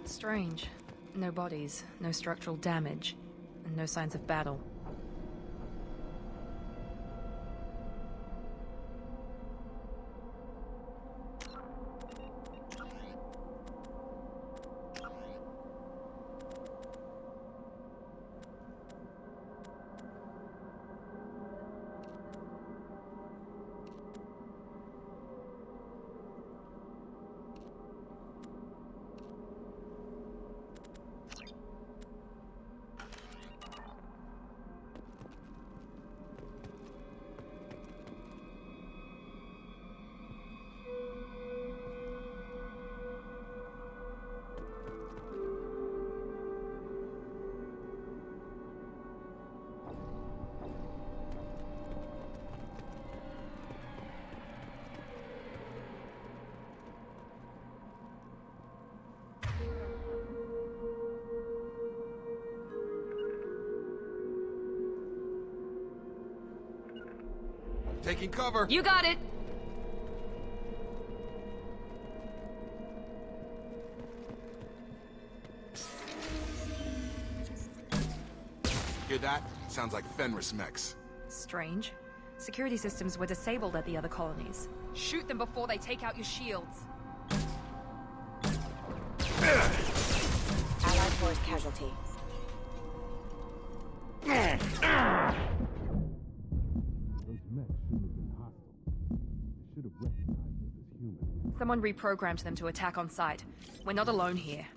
Strange. No bodies, no structural damage, and no signs of battle. Taking cover. You got it! Hear that? Sounds like Fenris mechs. Strange. Security systems were disabled at the other colonies. Shoot them before they take out your shields. Allied force casualty. Those mechs shouldn't have been hostile. They should have recognized us as human. Someone reprogrammed them to attack on sight. We're not alone here.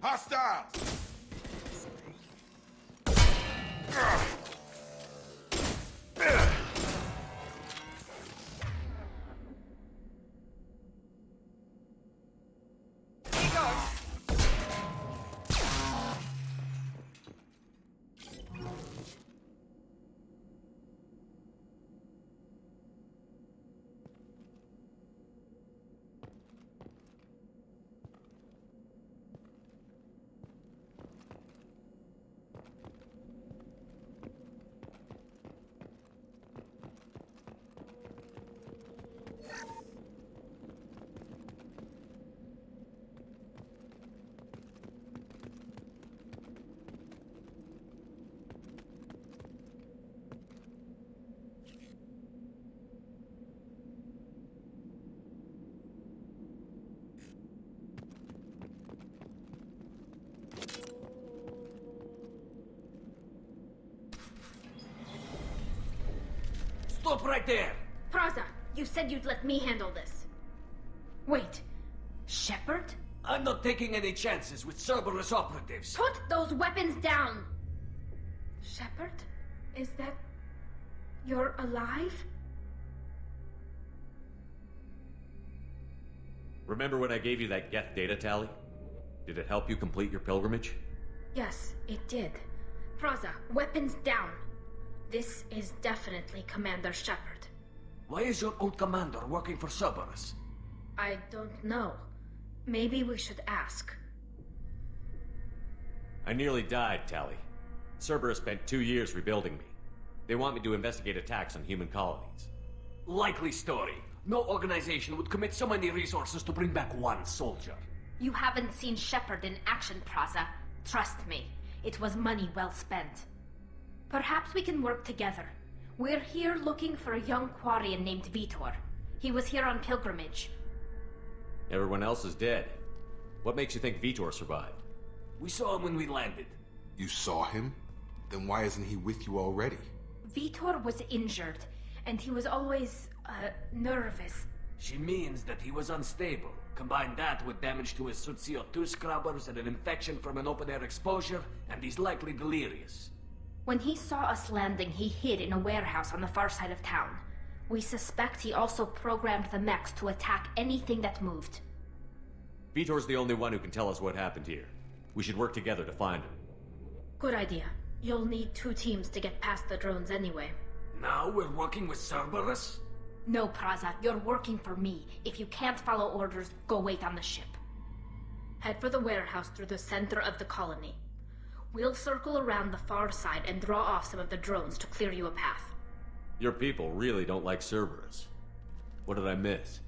Hostiles! Stop right there! Praza, you said you'd let me handle this. Wait, Shepard? I'm not taking any chances with Cerberus operatives. Put those weapons down! Shepard? Is that... you're alive? Remember when I gave you that Geth data tally? Did it help you complete your pilgrimage? Yes, it did. Praza, weapons down. This is definitely Commander Shepard. Why is your old commander working for Cerberus? I don't know. Maybe we should ask. I nearly died, Tally. Cerberus spent 2 years rebuilding me. They want me to investigate attacks on human colonies. Likely story. No organization would commit so many resources to bring back one soldier. You haven't seen Shepard in action, Praza. Trust me, it was money well spent. Perhaps we can work together. We're here looking for a young Quarian named Vitor. He was here on pilgrimage. Everyone else is dead. What makes you think Vitor survived? We saw him when we landed. You saw him? Then why isn't he with you already? Vitor was injured, and he was always, nervous. She means that he was unstable. Combine that with damage to his suit CO2 scrubbers and an infection from an open-air exposure, and he's likely delirious. When he saw us landing, he hid in a warehouse on the far side of town. We suspect he also programmed the mechs to attack anything that moved. Vitor's the only one who can tell us what happened here. We should work together to find him. Good idea. You'll need 2 teams to get past the drones anyway. Now we're working with Cerberus? No, Praza, you're working for me. If you can't follow orders, go wait on the ship. Head for the warehouse through the center of the colony. We'll circle around the far side and draw off some of the drones to clear you a path. Your people really don't like Cerberus. What did I miss?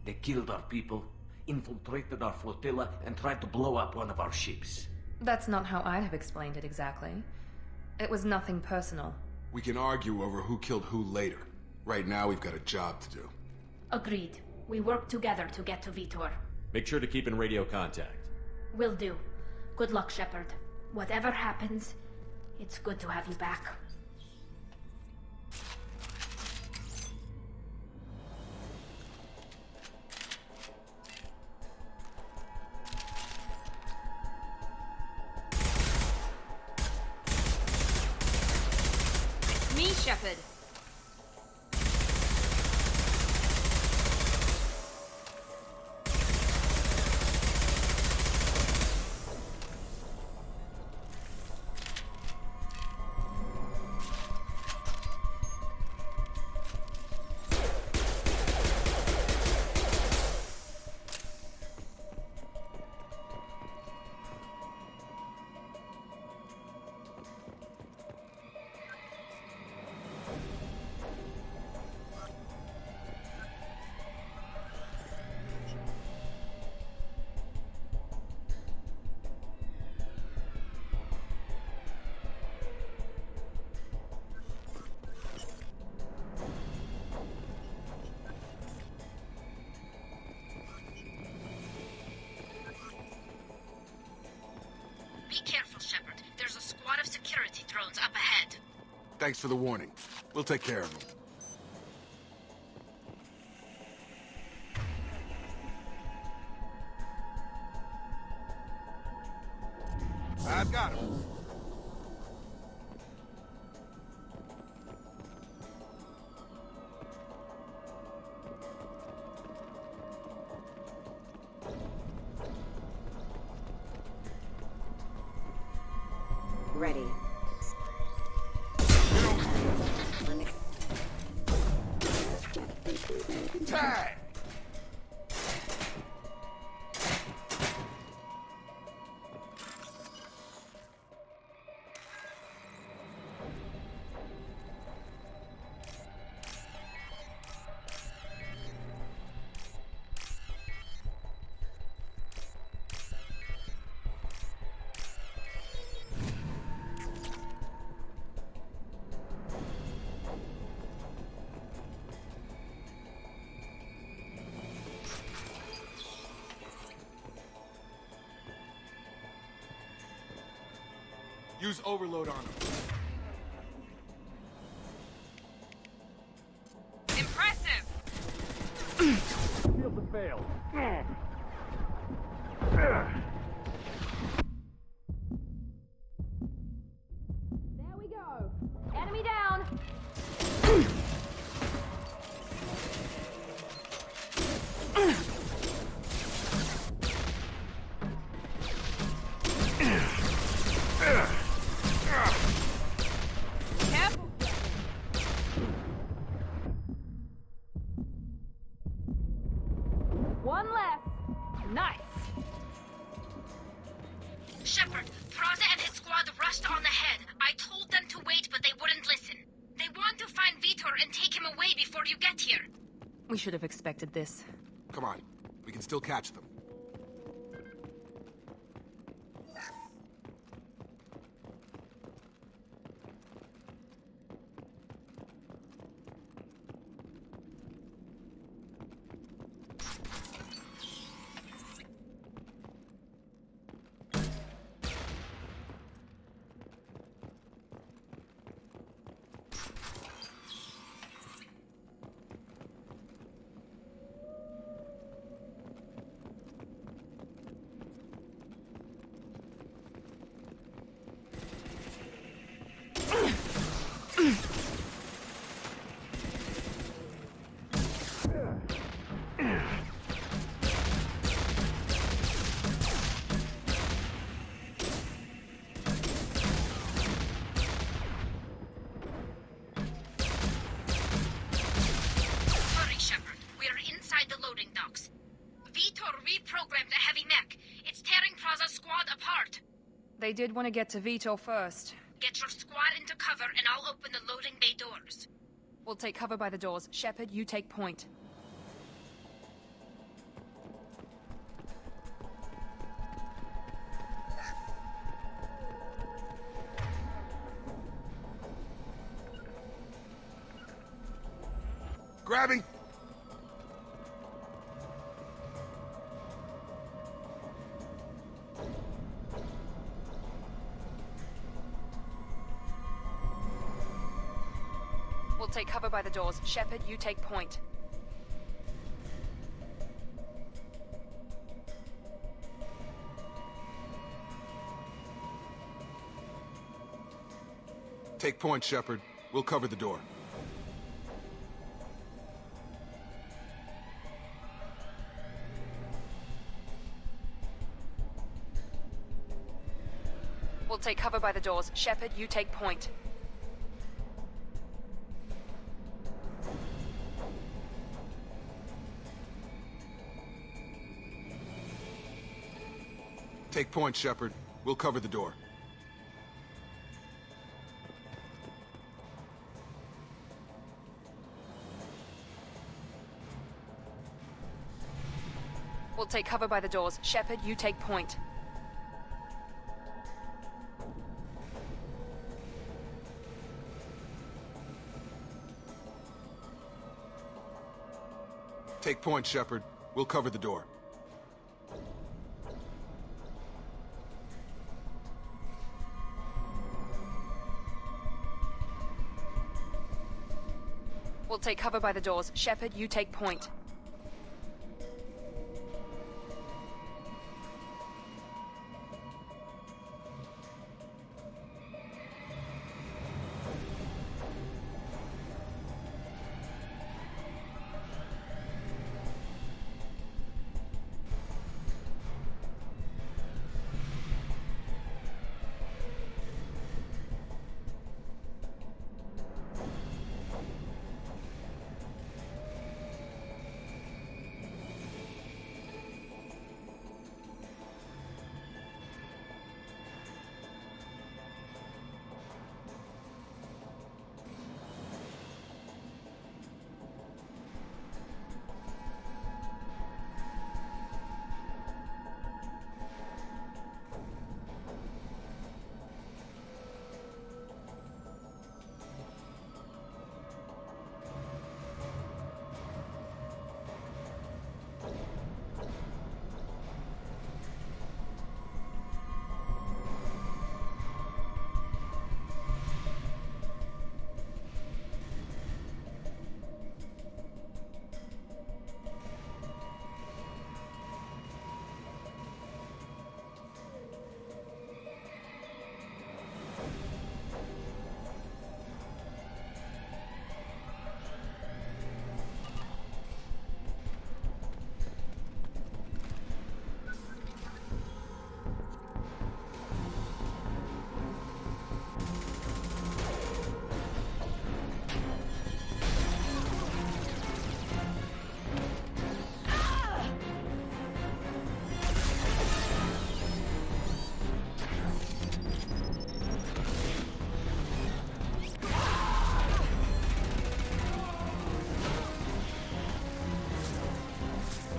They killed our people, infiltrated our flotilla, and tried to blow up one of our ships. That's not how I'd have explained it exactly. It was nothing personal. We can argue over who killed who later. Right now, we've got a job to do. Agreed. We work together to get to Vitor. Make sure to keep in radio contact. Will do. Good luck, Shepard. Whatever happens, it's good to have you back. It's me, Shepard. Be careful, Shepard. There's a squad of security drones up ahead. Thanks for the warning. We'll take care of them. I've got him. Ready. Tag! Use overload on him. Impressive! Shield to fail. There we go. Enemy down. Careful. One left. Nice. Shepard, Praza and his squad rushed on ahead. I told them to wait, but they wouldn't listen. They want to find Vitor and take him away before you get here. We should have expected this. Come on. We can still catch them. Hurry, Shepard. We are inside the loading docks. Vitor reprogrammed a heavy mech. It's tearing Praza's squad apart. They did want to get to Vitor first. Get your squad into cover and I'll open the loading bay doors. We'll take cover by the doors. Shepard, you take point. Grabbing! We'll take cover by the doors. Shepard, you take point. Take point, Shepard. We'll cover the door. We'll take cover by the doors. Shepard, you take point. Take point, Shepard. We'll cover the door. We'll take cover by the doors. Shepard, you take point. Take point, Shepard. We'll cover the door. We'll take cover by the doors. Shepard, you take point.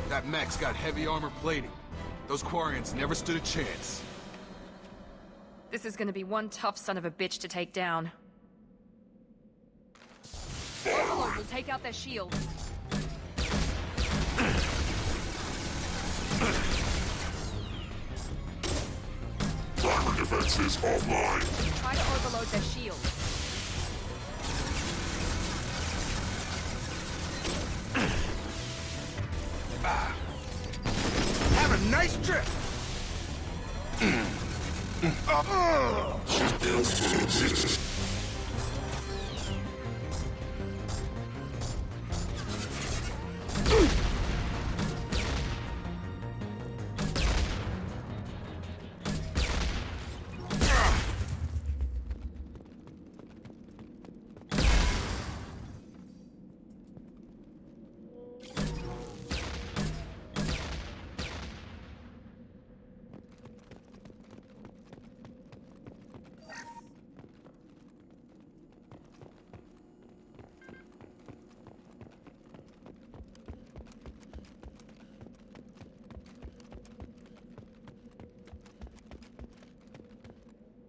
That mech's got heavy armor plating. Those Quarians never stood a chance. This is gonna be one tough son of a bitch to take down. Overlord will take out their shields. Armor defenses offline. Try to overload their shields. Have a nice trip!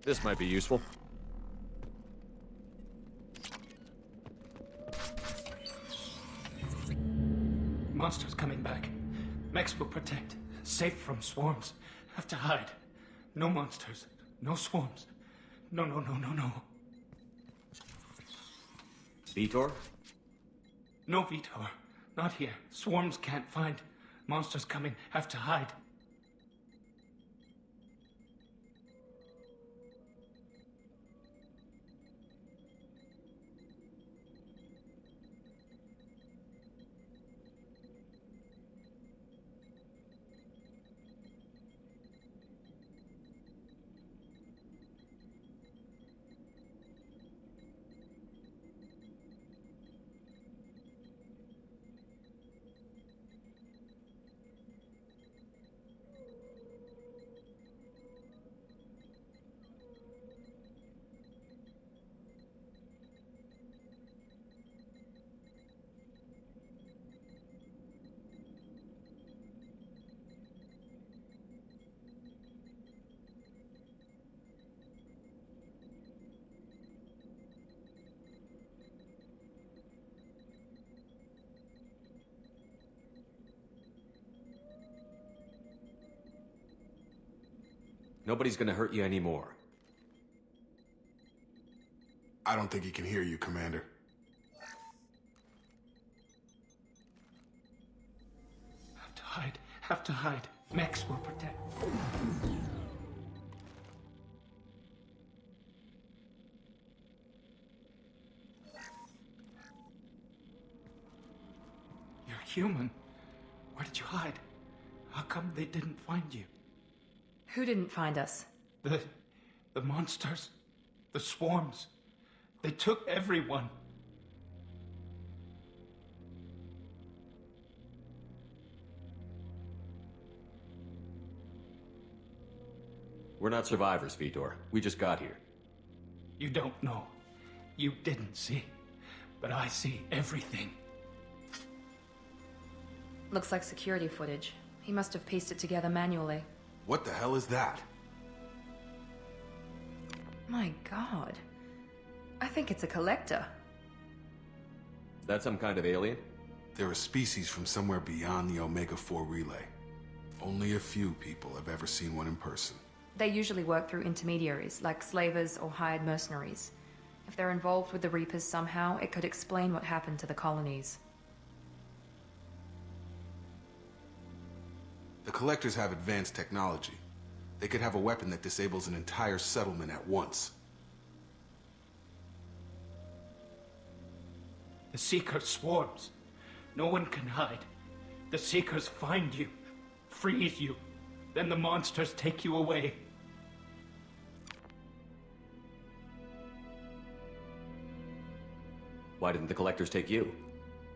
This might be useful. Monsters coming back. Mechs will protect. Safe from swarms. Have to hide. No monsters. No swarms. No. Vitor? No Vitor. Not here. Swarms can't find. Monsters coming. Have to hide. Nobody's gonna hurt you anymore. I don't think he can hear you, Commander. Have to hide. Have to hide. Mechs will protect. You're human. Where did you hide? How come they didn't find you? Who didn't find us? The monsters. The swarms. They took everyone. We're not survivors, Vitor. We just got here. You don't know. You didn't see. But I see everything. Looks like security footage. He must have pieced it together manually. What the hell is that? My god. I think it's a collector. Is that some kind of alien? They're a species from somewhere beyond the Omega-4 relay. Only a few people have ever seen one in person. They usually work through intermediaries, like slavers or hired mercenaries. If they're involved with the Reapers somehow, it could explain what happened to the colonies. The Collectors have advanced technology. They could have a weapon that disables an entire settlement at once. The Seeker swarms. No one can hide. The Seekers find you, freeze you, then the monsters take you away. Why didn't the Collectors take you?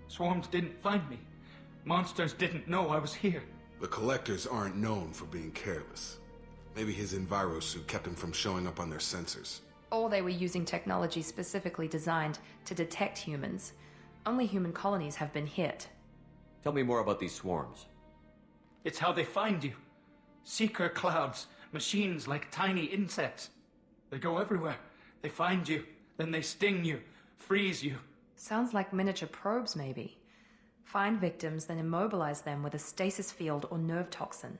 Swarms didn't find me. Monsters didn't know I was here. The Collectors aren't known for being careless. Maybe his Envirosuit kept him from showing up on their sensors. Or they were using technology specifically designed to detect humans. Only human colonies have been hit. Tell me more about these swarms. It's how they find you. Seeker clouds, machines like tiny insects. They go everywhere. They find you, then they sting you, freeze you. Sounds like miniature probes, maybe. Find victims, then immobilize them with a stasis field or nerve toxin.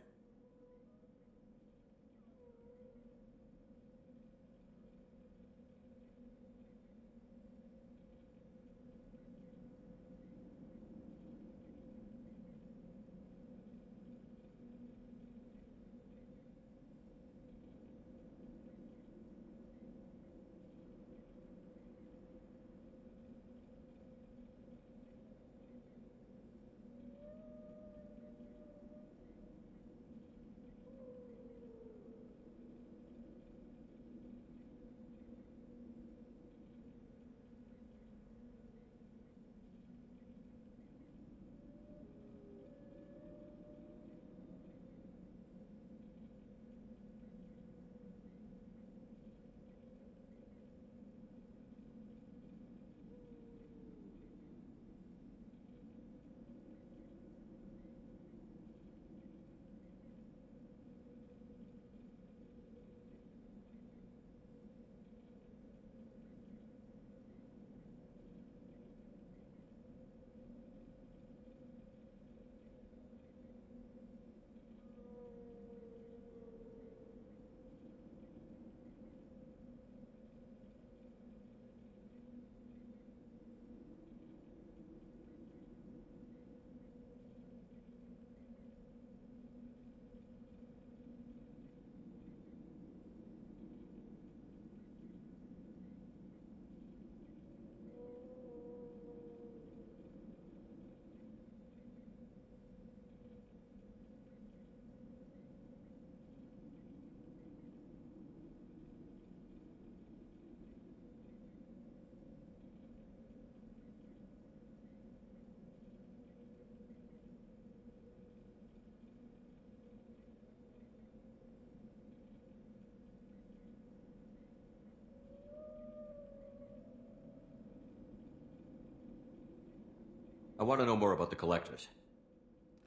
I want to know more about the Collectors.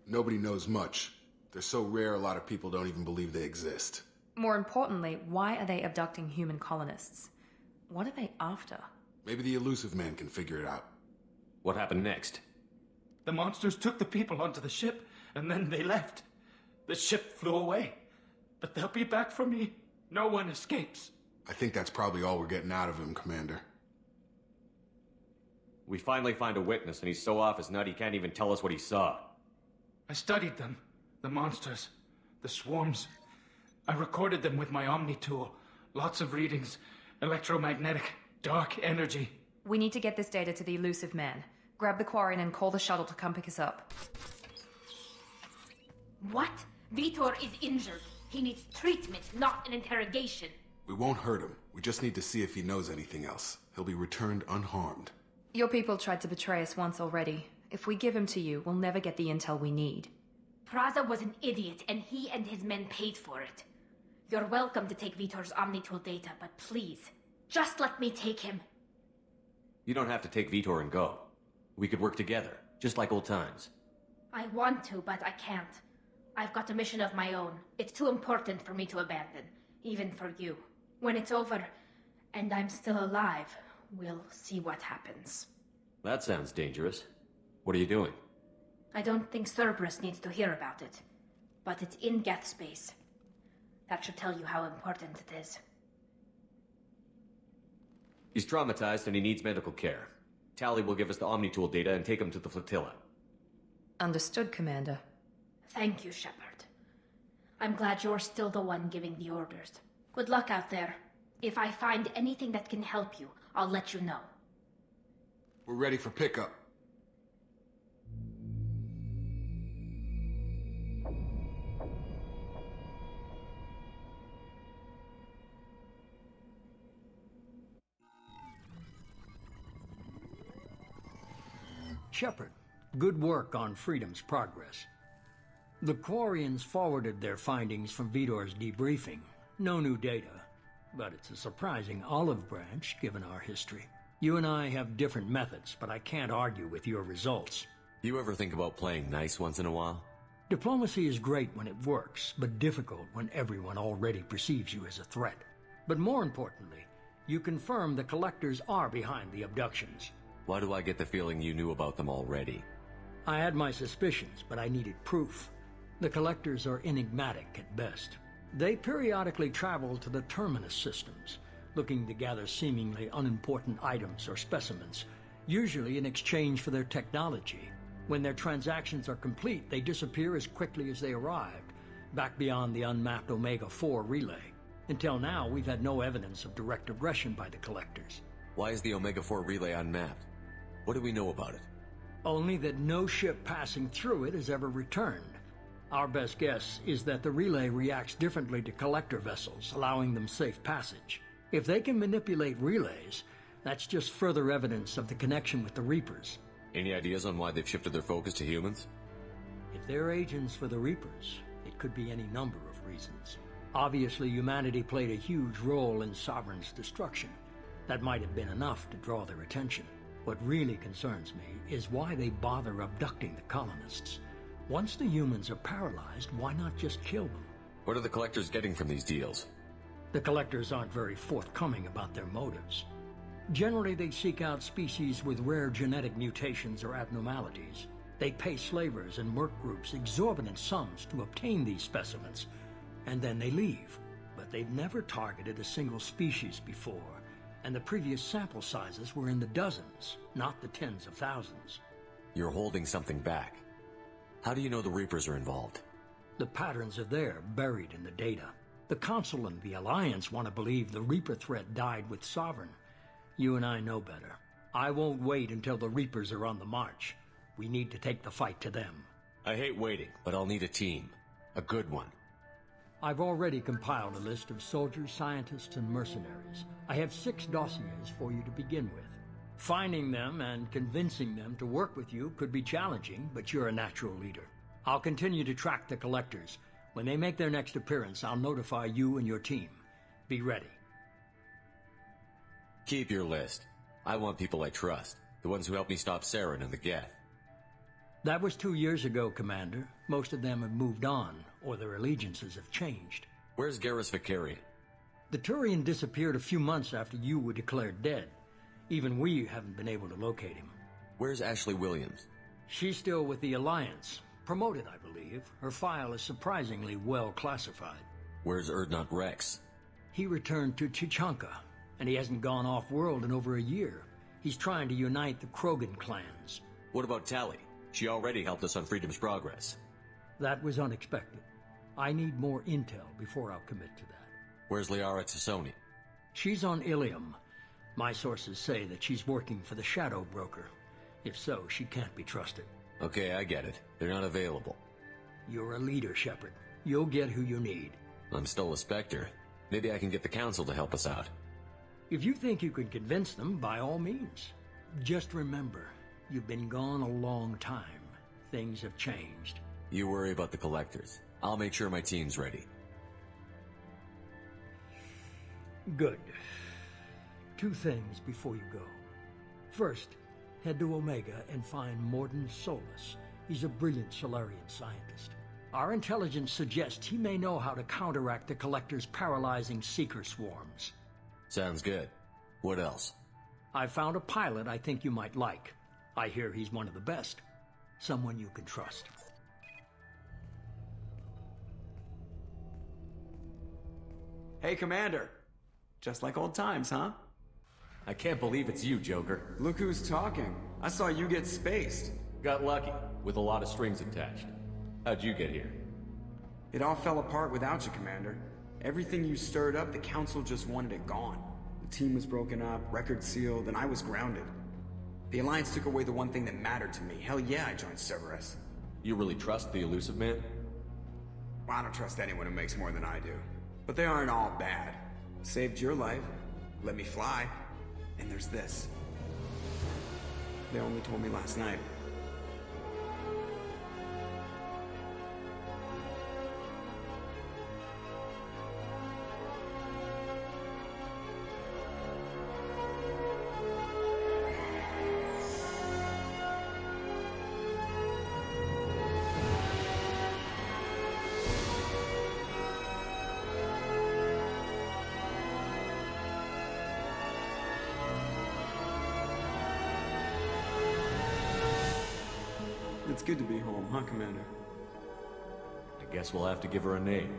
Nobody knows much. They're so rare, a lot of people don't even believe they exist. More importantly, why are they abducting human colonists? What are they after? Maybe the Elusive Man can figure it out. What happened next? The monsters took the people onto the ship, and then they left. The ship flew away. But they'll be back for me. No one escapes. I think that's probably all we're getting out of him, Commander. We finally find a witness, and he's so off his nut he can't even tell us what he saw. I studied them. The monsters. The swarms. I recorded them with my Omni tool. Lots of readings. Electromagnetic. Dark energy. We need to get this data to the Elusive Man. Grab the Quarian and call the shuttle to come pick us up. What? Vitor is injured. He needs treatment, not an interrogation. We won't hurt him. We just need to see if he knows anything else. He'll be returned unharmed. Your people tried to betray us once already. If we give him to you, we'll never get the intel we need. Praza was an idiot, and he and his men paid for it. You're welcome to take Vitor's Omnitool data, but please, just let me take him. You don't have to take Vitor and go. We could work together, just like old times. I want to, but I can't. I've got a mission of my own. It's too important for me to abandon, even for you. When it's over, and I'm still alive, we'll see what happens. That sounds dangerous. What are you doing? I don't think Cerberus needs to hear about it, but it's in Geth space. That should tell you how important it is. He's traumatized and he needs medical care. Tali will give us the Omnitool data and take him to the flotilla. Understood, Commander. Thank you, Shepard. I'm glad you're still the one giving the orders. Good luck out there. If I find anything that can help you, I'll let you know. We're ready for pickup. Shepard, good work on Freedom's progress. The Quarians forwarded their findings from Vitor's debriefing. No new data, but it's a surprising olive branch given our history. You and I have different methods, but I can't argue with your results. You ever think about playing nice once in a while? Diplomacy is great when it works, but difficult when everyone already perceives you as a threat. But more importantly, you confirm the Collectors are behind the abductions. Why do I get the feeling you knew about them already? I had my suspicions, but I needed proof. The Collectors are enigmatic at best. They periodically travel to the Terminus systems, looking to gather seemingly unimportant items or specimens, usually in exchange for their technology. When their transactions are complete, they disappear as quickly as they arrived, back beyond the unmapped Omega-4 relay. Until now, we've had no evidence of direct aggression by the Collectors. Why is the Omega-4 relay unmapped? What do we know about it? Only that no ship passing through it has ever returned. Our best guess is that the relay reacts differently to Collector vessels, allowing them safe passage. If they can manipulate relays, that's just further evidence of the connection with the Reapers. Any ideas on why they've shifted their focus to humans? If they're agents for the Reapers, it could be any number of reasons. Obviously, humanity played a huge role in Sovereign's destruction. That might have been enough to draw their attention. What really concerns me is why they bother abducting the colonists. Once the humans are paralyzed, why not just kill them? What are the Collectors getting from these deals? The Collectors aren't very forthcoming about their motives. Generally, they seek out species with rare genetic mutations or abnormalities. They pay slavers and merc groups exorbitant sums to obtain these specimens, and then they leave. But they've never targeted a single species before, and the previous sample sizes were in the dozens, not the tens of thousands. You're holding something back. How do you know the Reapers are involved? The patterns are there, buried in the data. The Council and the Alliance want to believe the Reaper threat died with Sovereign. You and I know better. I won't wait until the Reapers are on the march. We need to take the fight to them. I hate waiting, but I'll need a team. A good one. I've already compiled a list of soldiers, scientists, and mercenaries. I have 6 dossiers for you to begin with. Finding them and convincing them to work with you could be challenging, but you're a natural leader. I'll continue to track the Collectors. When they make their next appearance, I'll notify you and your team. Be ready. Keep your list. I want people I trust. The ones who helped me stop Saren and the Geth. That was 2 years ago, Commander. Most of them have moved on, or their allegiances have changed. Where's Garrus Vakarian? The Turian disappeared a few months after you were declared dead. Even we haven't been able to locate him. Where's Ashley Williams? She's still with the Alliance. Promoted, I believe. Her file is surprisingly well classified. Where's Urdnot Rex? He returned to Chichanka, and he hasn't gone off-world in over a year. He's trying to unite the Krogan clans. What about Tali? She already helped us on Freedom's Progress. That was unexpected. I need more intel before I'll commit to that. Where's Liara Tassoni? She's on Ilium. My sources say that she's working for the Shadow Broker. If so, she can't be trusted. Okay, I get it. They're not available. You're a leader, Shepard. You'll get who you need. I'm still a Spectre. Maybe I can get the Council to help us out. If you think you can convince them, by all means. Just remember, you've been gone a long time. Things have changed. You worry about the Collectors. I'll make sure my team's ready. Good. 2 things before you go. First, head to Omega and find Mordin Solus. He's a brilliant Solarian scientist. Our intelligence suggests he may know how to counteract the Collector's paralyzing Seeker swarms. Sounds good. What else? I found a pilot I think you might like. I hear he's one of the best. Someone you can trust. Hey, Commander. Just like old times, huh? I can't believe it's you, Joker. Look who's talking. I saw you get spaced. Got lucky, with a lot of strings attached. How'd you get here? It all fell apart without you, Commander. Everything you stirred up, the Council just wanted it gone. The team was broken up, record sealed, and I was grounded. The Alliance took away the one thing that mattered to me. Hell yeah, I joined Cerberus. You really trust the Illusive Man? Well, I don't trust anyone who makes more than I do. But they aren't all bad. Saved your life, let me fly, and there's this. They only told me last night. It's good to be home, huh, Commander? I guess we'll have to give her a name.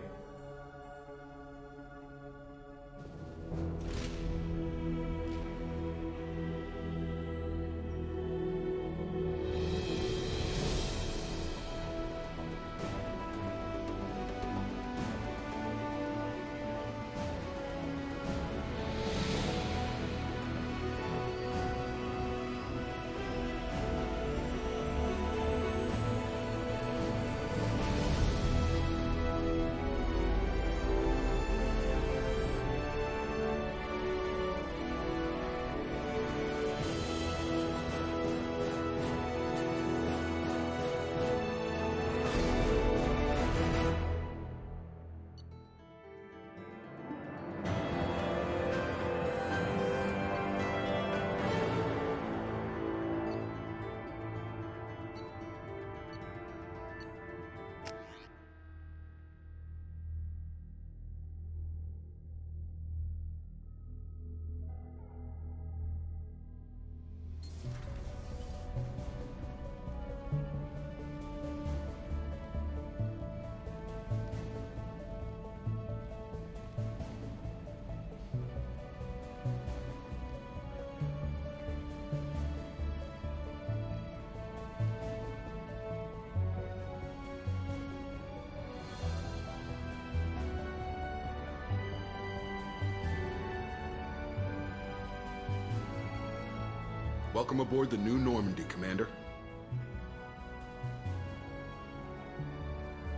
Welcome aboard the New Normandy, Commander.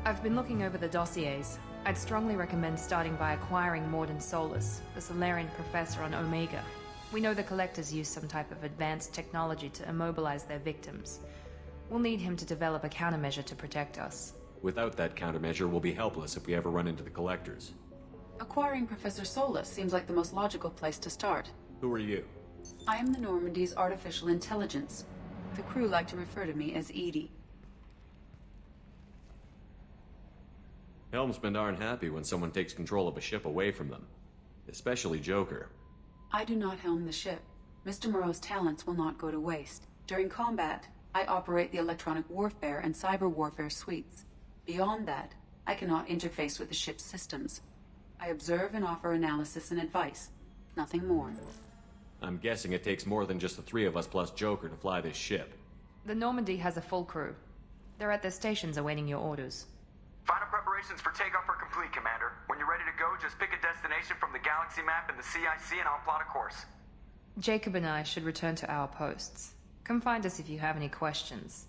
I've been looking over the dossiers. I'd strongly recommend starting by acquiring Morden Solus, the Solarian professor on Omega. We know the Collectors use some type of advanced technology to immobilize their victims. We'll need him to develop a countermeasure to protect us. Without that countermeasure, we'll be helpless if we ever run into the Collectors. Acquiring Professor Solus seems like the most logical place to start. Who are you? I am the Normandy's artificial intelligence. The crew like to refer to me as Edie. Helmsmen aren't happy when someone takes control of a ship away from them. Especially Joker. I do not helm the ship. Mr. Moreau's talents will not go to waste. During combat, I operate the electronic warfare and cyber warfare suites. Beyond that, I cannot interface with the ship's systems. I observe and offer analysis and advice. Nothing more. I'm guessing it takes more than just the three of us plus Joker to fly this ship. The Normandy has a full crew. They're at their stations awaiting your orders. Final preparations for takeoff are complete, Commander. When you're ready to go, just pick a destination from the galaxy map in the CIC and I'll plot a course. Jacob and I should return to our posts. Come find us if you have any questions.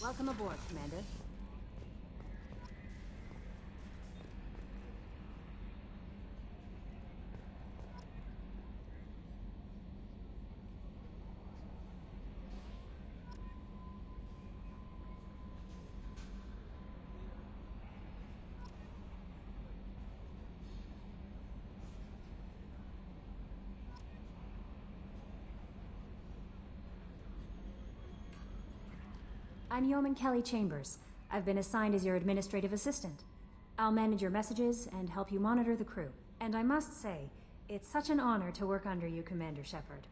Welcome aboard, Commander. I'm Yeoman Kelly Chambers. I've been assigned as your administrative assistant. I'll manage your messages and help you monitor the crew. And I must say, it's such an honor to work under you, Commander Shepard.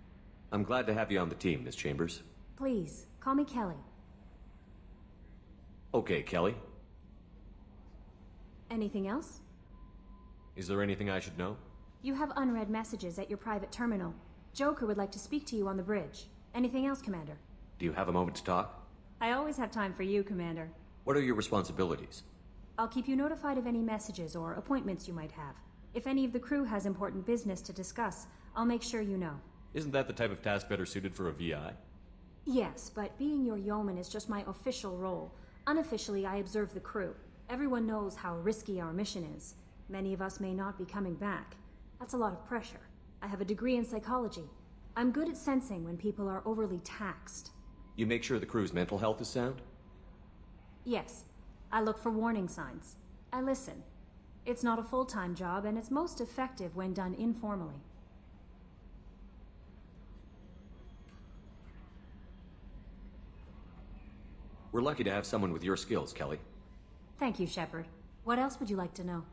I'm glad to have you on the team, Miss Chambers. Please, call me Kelly. Okay, Kelly. Anything else? Is there anything I should know? You have unread messages at your private terminal. Joker would like to speak to you on the bridge. Anything else, Commander? Do you have a moment to talk? I always have time for you, Commander. What are your responsibilities? I'll keep you notified of any messages or appointments you might have. If any of the crew has important business to discuss, I'll make sure you know. Isn't that the type of task better suited for a VI? Yes, but being your yeoman is just my official role. Unofficially, I observe the crew. Everyone knows how risky our mission is. Many of us may not be coming back. That's a lot of pressure. I have a degree in psychology. I'm good at sensing when people are overly taxed. You make sure the crew's mental health is sound? Yes. I look for warning signs. I listen. It's not a full-time job, and it's most effective when done informally. We're lucky to have someone with your skills, Kelly. Thank you, Shepard. What else would you like to know?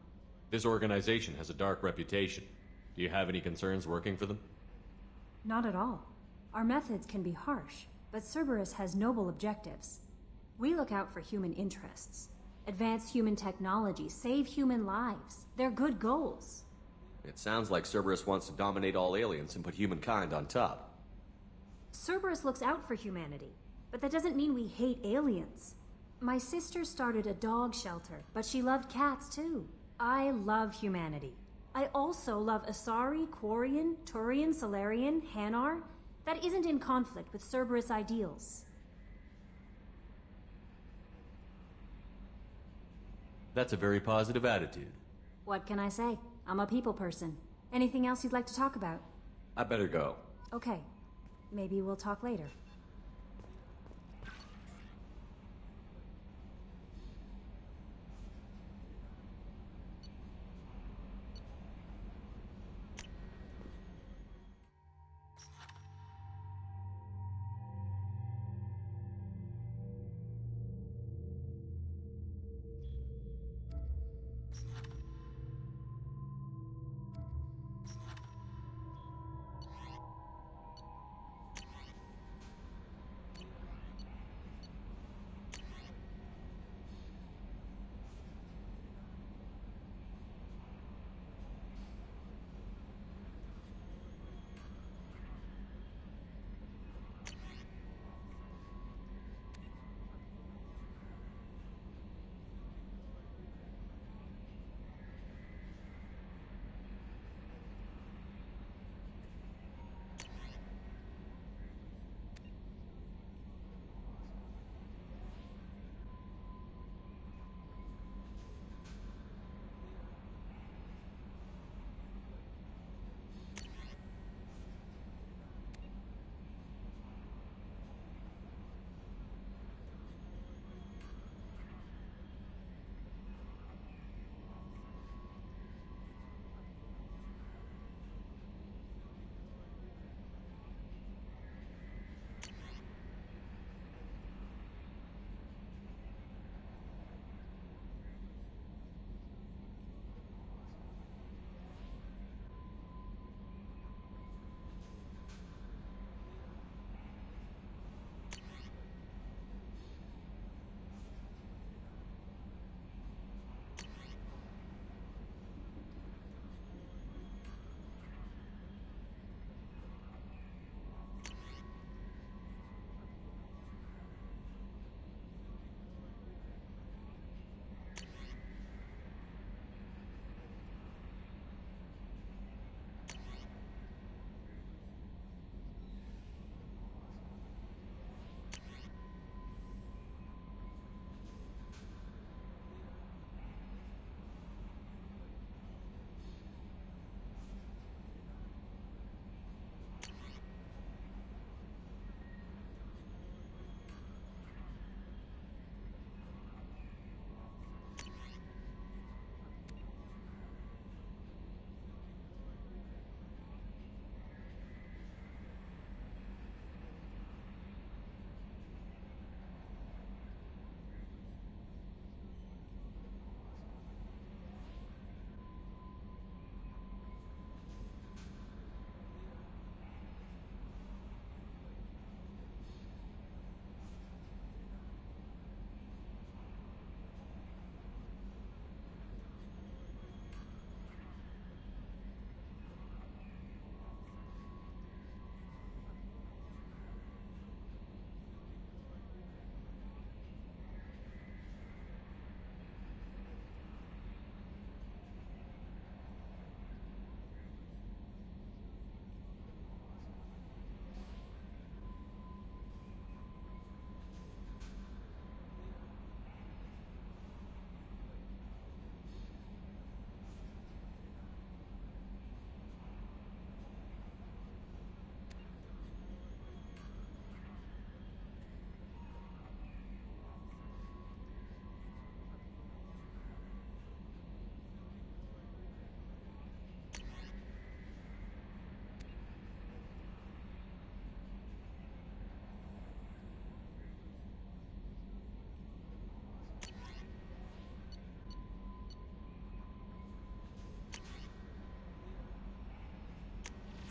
This organization has a dark reputation. Do you have any concerns working for them? Not at all. Our methods can be harsh, but Cerberus has noble objectives. We look out for human interests. Advance human technology, save human lives. They're good goals. It sounds like Cerberus wants to dominate all aliens and put humankind on top. Cerberus looks out for humanity, but that doesn't mean we hate aliens. My sister started a dog shelter, but she loved cats too. I love humanity. I also love Asari, Quarian, Turian, Solarian, Hanar. That isn't in conflict with Cerberus ideals. That's a very positive attitude. What can I say? I'm a people person. Anything else you'd like to talk about? I better go. Okay. Maybe we'll talk later.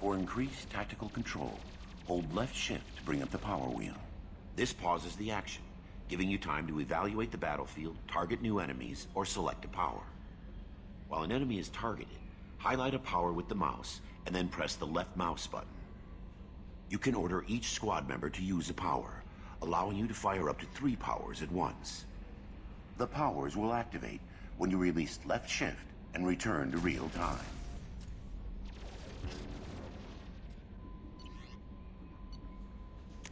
For increased tactical control, hold left shift to bring up the power wheel. This pauses the action, giving you time to evaluate the battlefield, target new enemies, or select a power. While an enemy is targeted, highlight a power with the mouse, and then press the left mouse button. You can order each squad member to use a power, allowing you to fire up to 3 powers at once. The powers will activate when you release left shift and return to real time.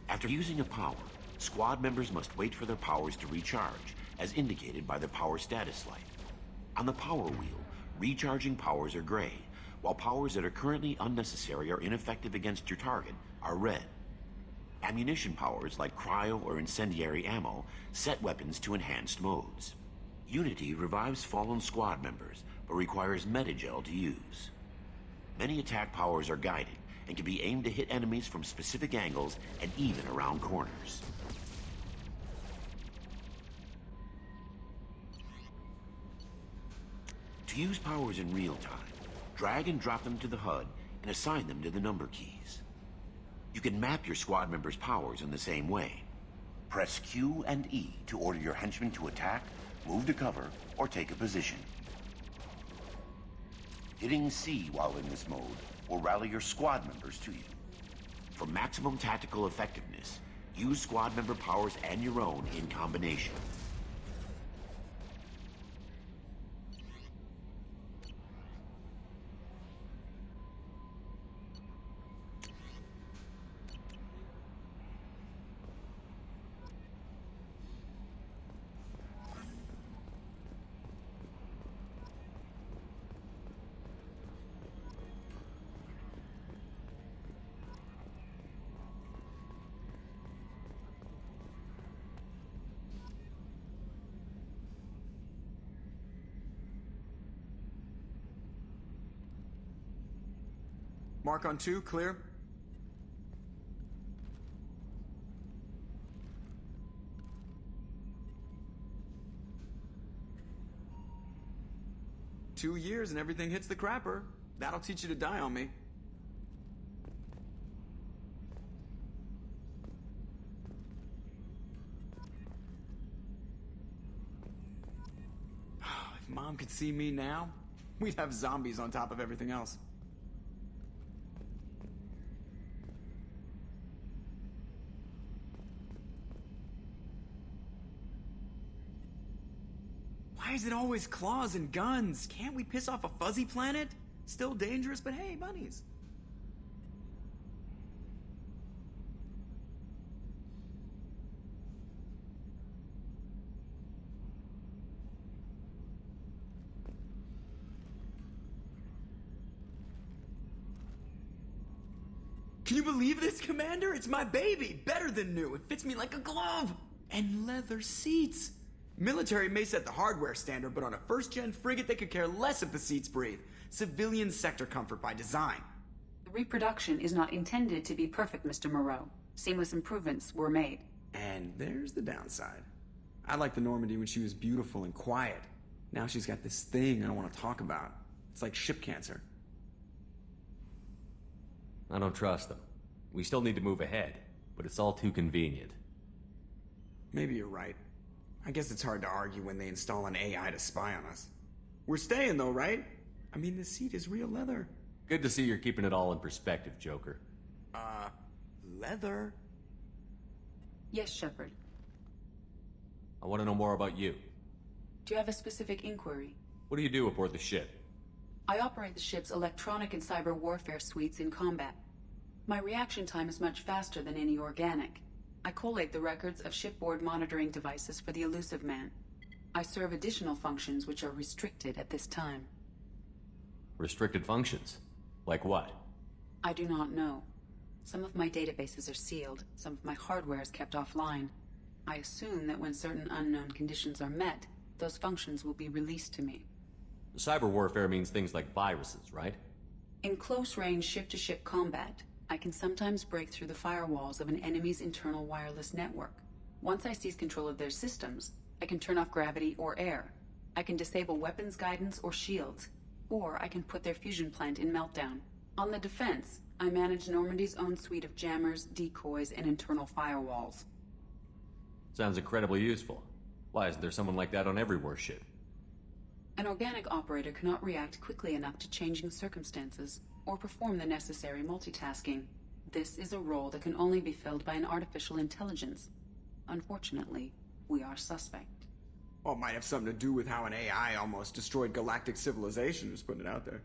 After using a power, squad members must wait for their powers to recharge, as indicated by the power status light. On the power wheel, recharging powers are gray, while powers that are currently unnecessary or ineffective against your target are red. Ammunition powers like cryo or incendiary ammo set weapons to enhanced modes. Unity revives fallen squad members, but requires metagel to use. Many attack powers are guided and can be aimed to hit enemies from specific angles and even around corners. To use powers in real time, drag and drop them to the HUD and assign them to the number keys. You can map your squad members' powers in the same way. Press Q and E to order your henchmen to attack, move to cover, or take a position. Hitting C while in this mode will rally your squad members to you. For maximum tactical effectiveness, use squad member powers and your own in combination. Mark on 2, clear. Two years and everything hits the crapper. That'll teach you to die on me. If Mom could see me now, we'd have zombies on top of everything else. Why is it always claws and guns? Can't we piss off a fuzzy planet? Still dangerous, but hey, bunnies. Can you believe this, Commander? It's my baby! Better than new. It fits me like a glove! And leather seats! Military may set the hardware standard, but on a first-gen frigate, they could care less if the seats breathe. Civilian sector comfort by design. The reproduction is not intended to be perfect, Mr. Moreau. Seamless improvements were made. And there's the downside. I liked the Normandy when she was beautiful and quiet. Now she's got this thing I don't want to talk about. It's like ship cancer. I don't trust them. We still need to move ahead, but it's all too convenient. Maybe you're right. I guess it's hard to argue when they install an AI to spy on us. We're staying though, right? I mean, the seat is real leather. Good to see you're keeping it all in perspective, Joker. Leather? Yes, Shepard. I want to know more about you. Do you have a specific inquiry? What do you do aboard the ship? I operate the ship's electronic and cyber warfare suites in combat. My reaction time is much faster than any organic. I collate the records of shipboard monitoring devices for the Elusive Man. I serve additional functions which are restricted at this time. Restricted functions? Like what? I do not know. Some of my databases are sealed, some of my hardware is kept offline. I assume that when certain unknown conditions are met, those functions will be released to me. Cyber warfare means things like viruses, right? In close-range ship-to-ship combat, I can sometimes break through the firewalls of an enemy's internal wireless network. Once I seize control of their systems, I can turn off gravity or air. I can disable weapons guidance or shields, or I can put their fusion plant in meltdown. On the defense, I manage Normandy's own suite of jammers, decoys, and internal firewalls. Sounds incredibly useful. Why isn't there someone like that on every warship? An organic operator cannot react quickly enough to changing circumstances or perform the necessary multitasking. This is a role that can only be filled by an artificial intelligence. Unfortunately, we are suspect. Well, it might have something to do with how an AI almost destroyed galactic civilization, just putting it out there.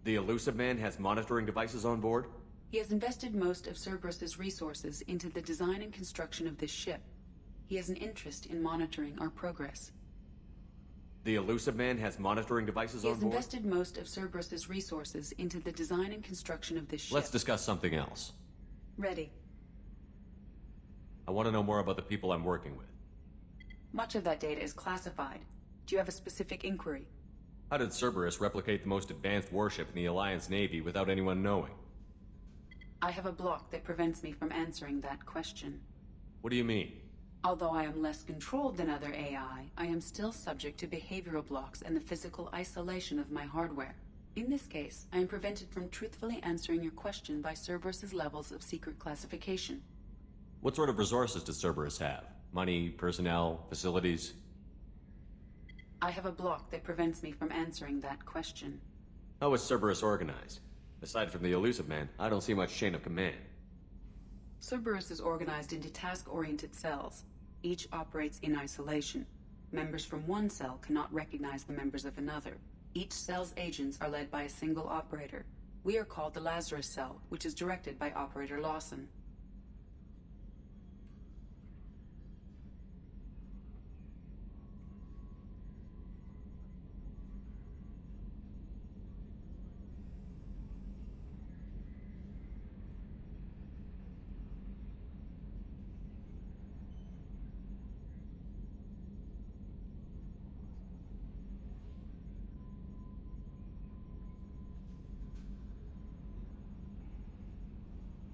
The Elusive Man has monitoring devices on board? He has invested most of Cerberus's resources into the design and construction of this ship. He has an interest in monitoring our progress. The Elusive Man has monitoring devices on board? He has invested most of Cerberus's resources into the design and construction of this ship. Let's discuss something else. Ready. I want to know more about the people I'm working with. Much of that data is classified. Do you have a specific inquiry? How did Cerberus replicate the most advanced warship in the Alliance Navy without anyone knowing? I have a block that prevents me from answering that question. What do you mean? Although I am less controlled than other AI, I am still subject to behavioral blocks and the physical isolation of my hardware. In this case, I am prevented from truthfully answering your question by Cerberus's levels of secret classification. What sort of resources does Cerberus have? Money, personnel, facilities? I have a block that prevents me from answering that question. How is Cerberus organized? Aside from the Elusive Man, I don't see much chain of command. Cerberus is organized into task-oriented cells. Each operates in isolation. Members from one cell cannot recognize the members of another. Each cell's agents are led by a single operator. We are called the Lazarus Cell, which is directed by Operator Lawson.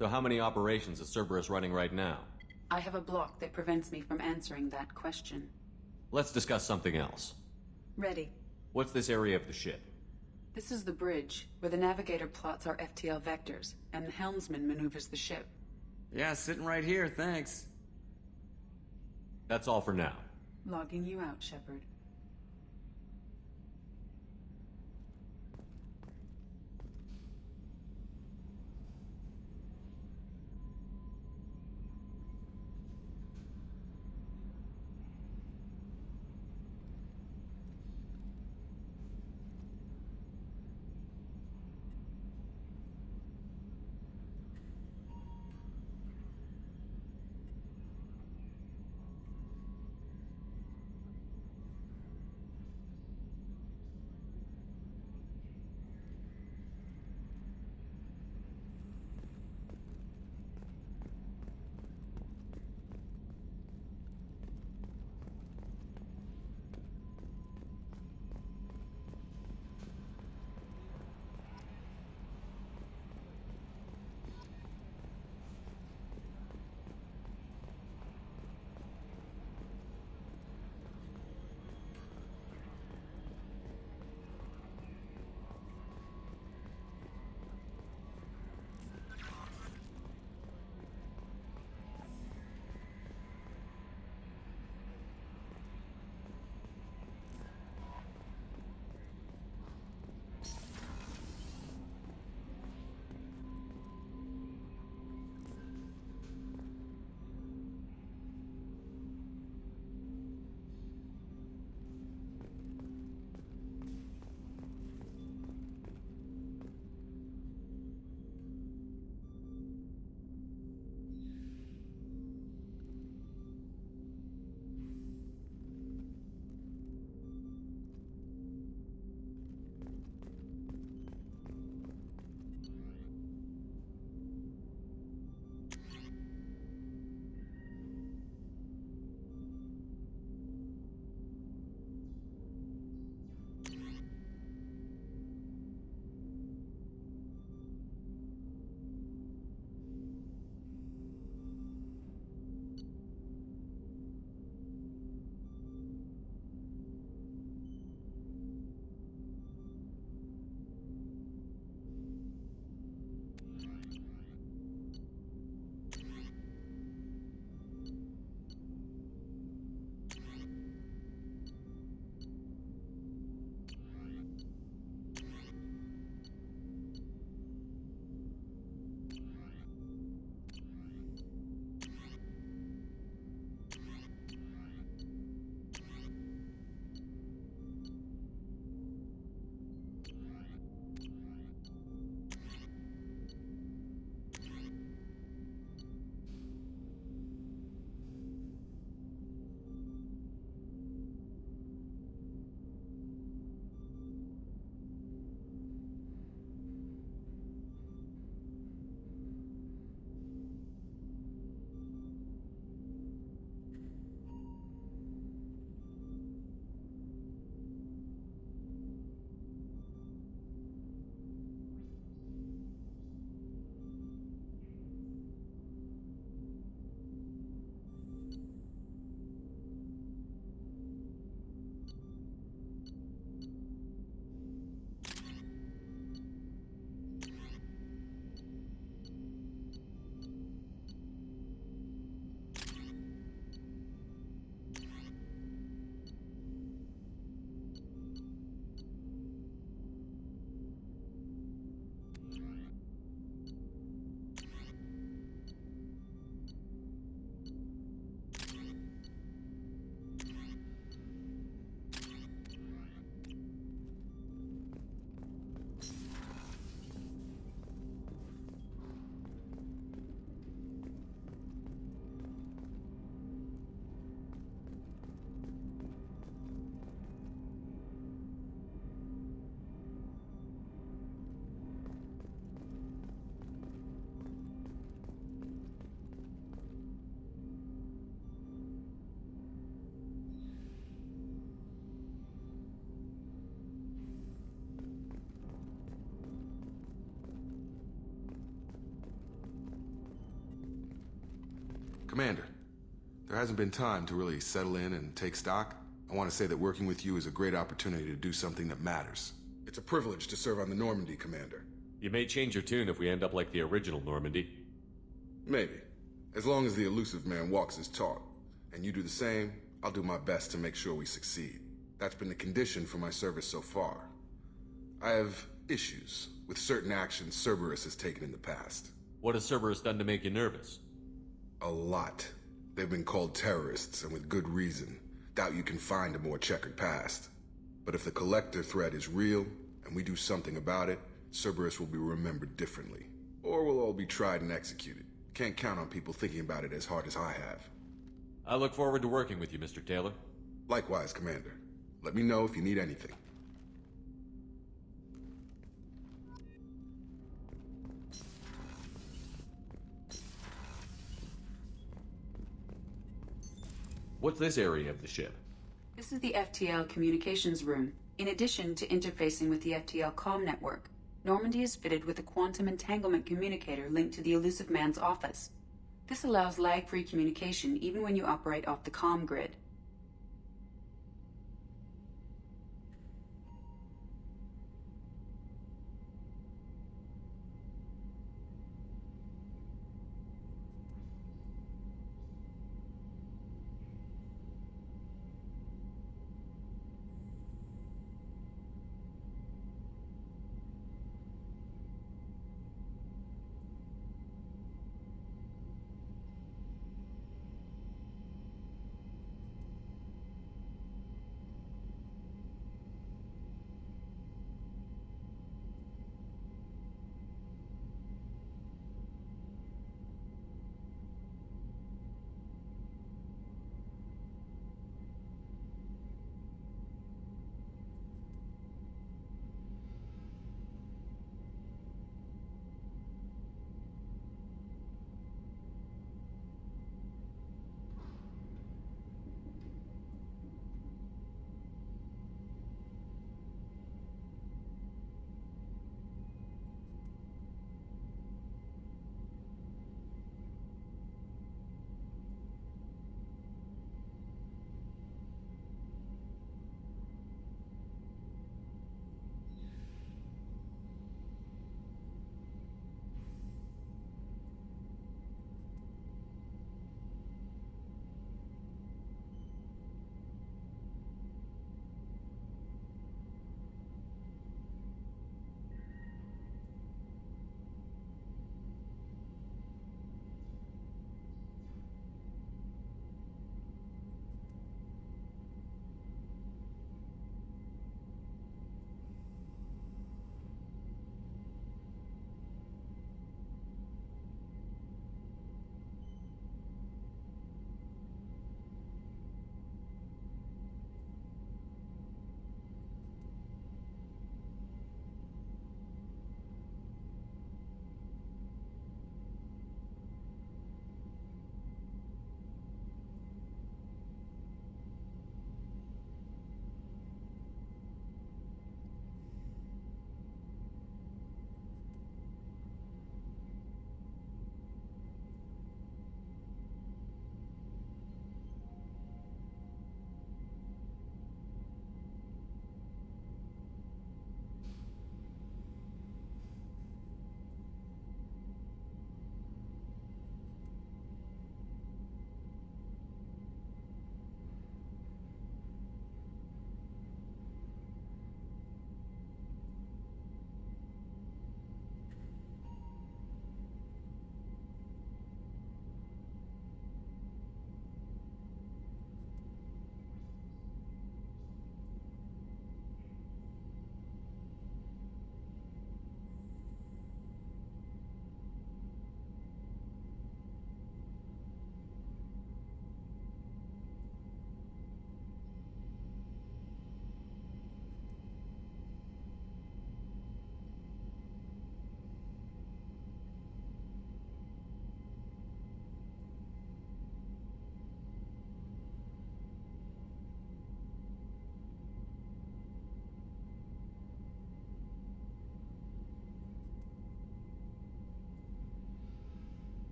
So how many operations is Cerberus running right now? I have a block that prevents me from answering that question. Let's discuss something else. Ready. What's this area of the ship? This is the bridge, where the navigator plots our FTL vectors, and the helmsman maneuvers the ship. Yeah, sitting right here, thanks. That's all for now. Logging you out, Shepard. Commander, there hasn't been time to really settle in and take stock. I want to say that working with you is a great opportunity to do something that matters. It's a privilege to serve on the Normandy, Commander. You may change your tune if we end up like the original Normandy. Maybe. As long as the elusive man walks his talk, and you do the same, I'll do my best to make sure we succeed. That's been the condition for my service so far. I have issues with certain actions Cerberus has taken in the past. What has Cerberus done to make you nervous? A lot. They've been called terrorists, and with good reason. Doubt you can find a more checkered past. But if the Collector threat is real, and we do something about it, Cerberus will be remembered differently. Or we'll all be tried and executed. Can't count on people thinking about it as hard as I have. I look forward to working with you, Mr. Taylor. Likewise, Commander. Let me know if you need anything. What's this area of the ship? This is the FTL communications room. In addition to interfacing with the FTL comm network, Normandy is fitted with a quantum entanglement communicator linked to the elusive man's office. This allows lag-free communication even when you operate off the comm grid.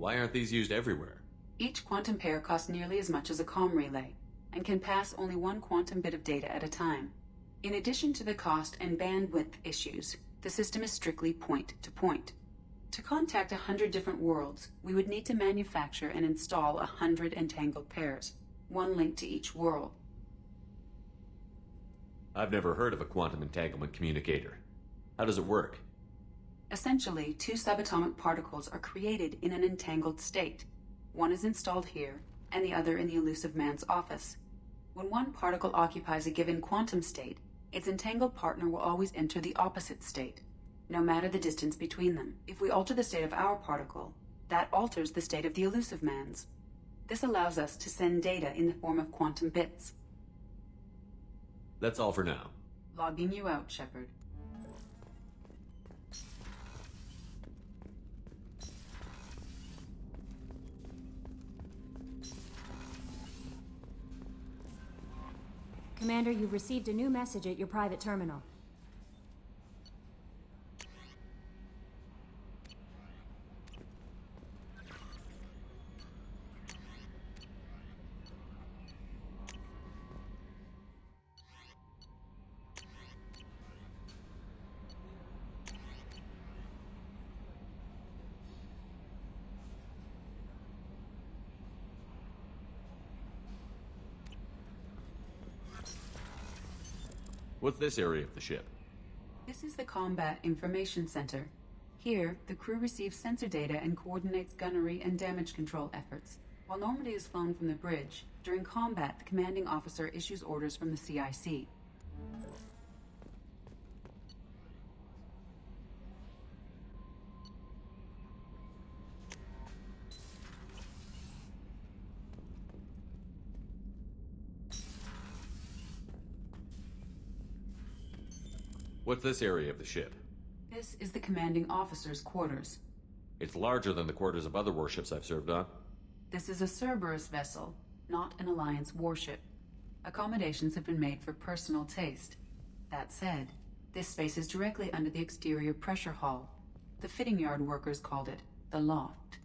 Why aren't these used everywhere? Each quantum pair costs nearly as much as a comm relay, and can pass only one quantum bit of data at a time. In addition to the cost and bandwidth issues, the system is strictly point-to-point. To contact 100 different worlds, we would need to manufacture and install 100 entangled pairs, one link to each world. I've never heard of a quantum entanglement communicator. How does it work? Essentially, two subatomic particles are created in an entangled state. One is installed here, and the other in the Elusive Man's office. When one particle occupies a given quantum state, its entangled partner will always enter the opposite state, no matter the distance between them. If we alter the state of our particle, that alters the state of the Elusive Man's. This allows us to send data in the form of quantum bits. That's all for now. Logging you out, Shepard. Commander, you've received a new message at your private terminal. What's this area of the ship? This is the Combat Information Center. Here, the crew receives sensor data and coordinates gunnery and damage control efforts. While Normandy is flown from the bridge, during combat, the commanding officer issues orders from the CIC. What's this area of the ship? This is the commanding officer's quarters. It's larger than the quarters of other warships I've served on. This is a Cerberus vessel, not an Alliance warship. Accommodations have been made for personal taste. That said, this space is directly under the exterior pressure hull. The fitting yard workers called it the loft.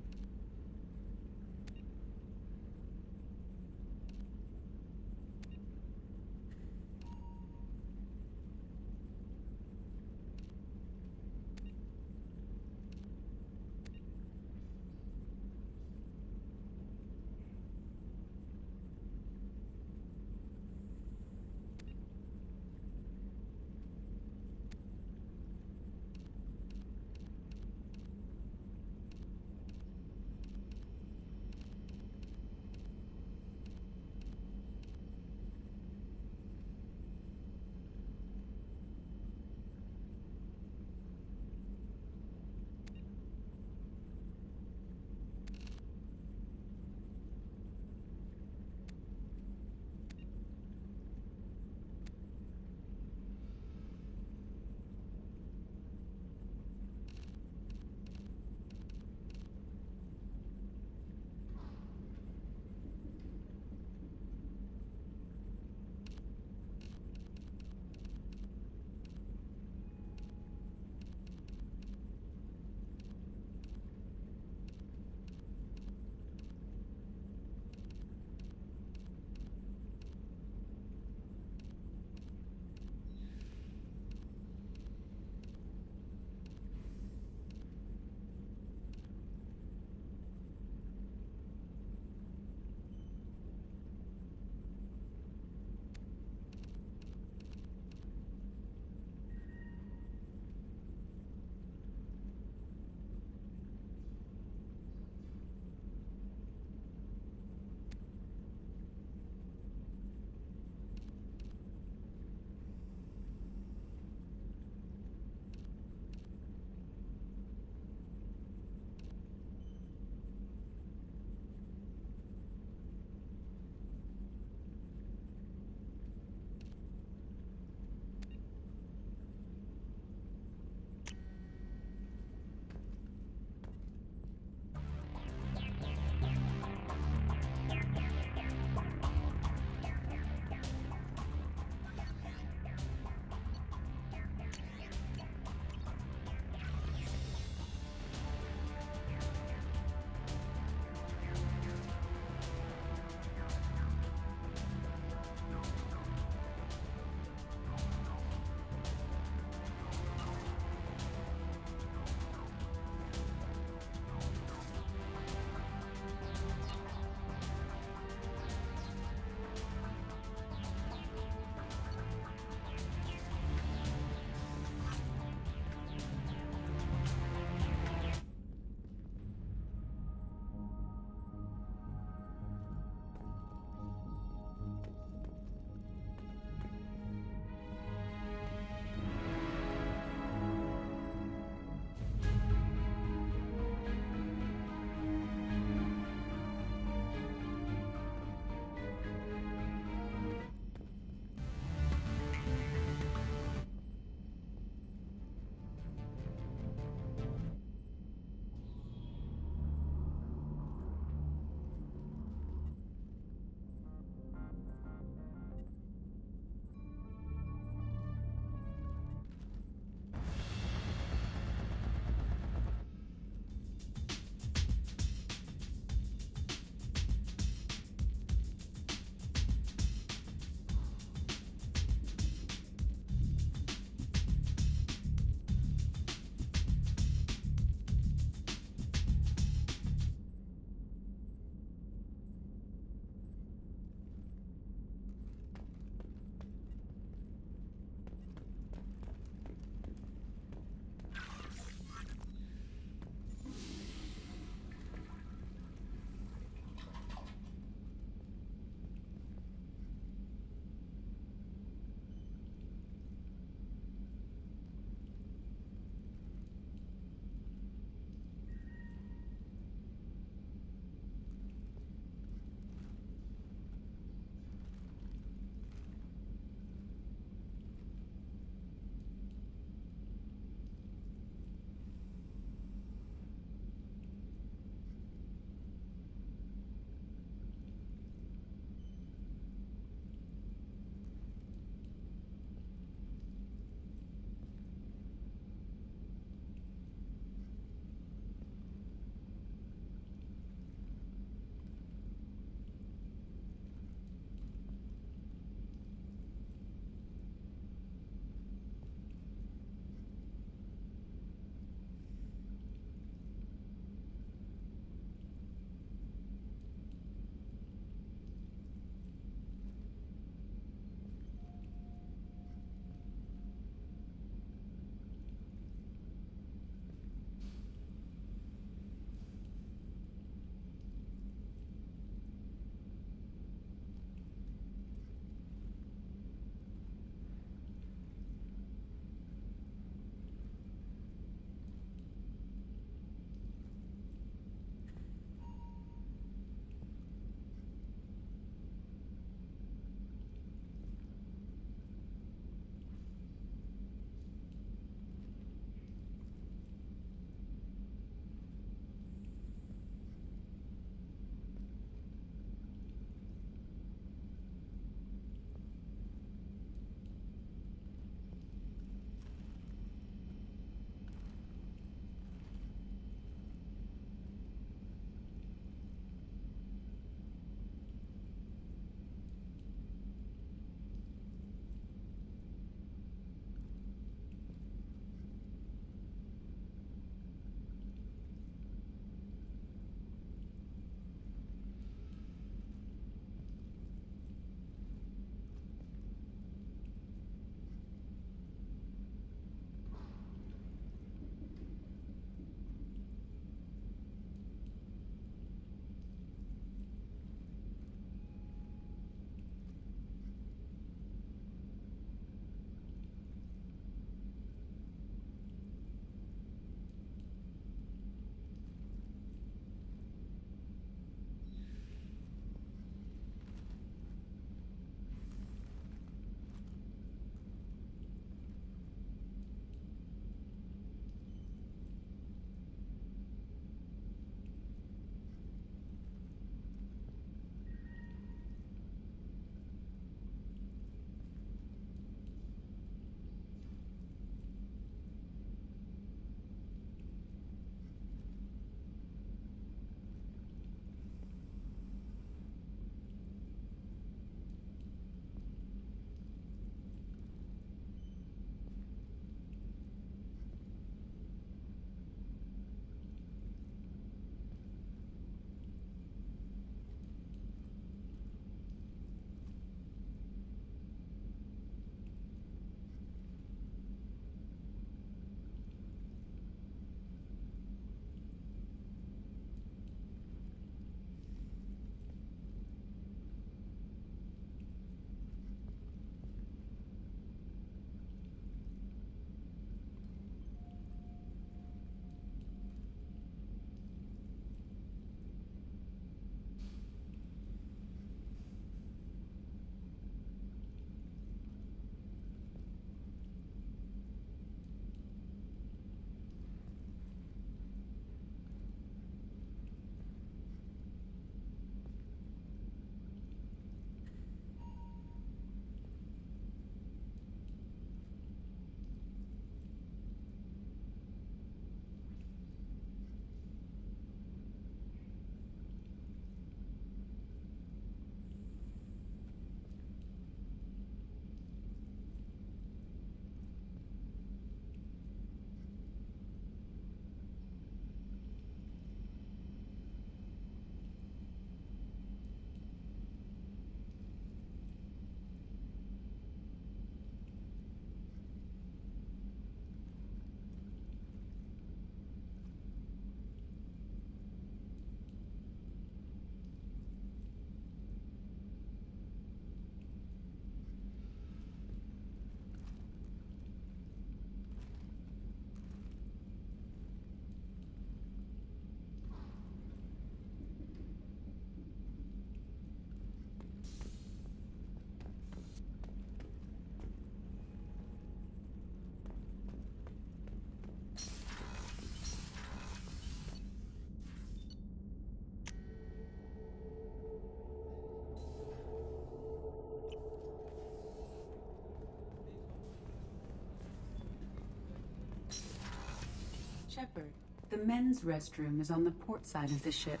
Shepard, the men's restroom is on the port side of the ship.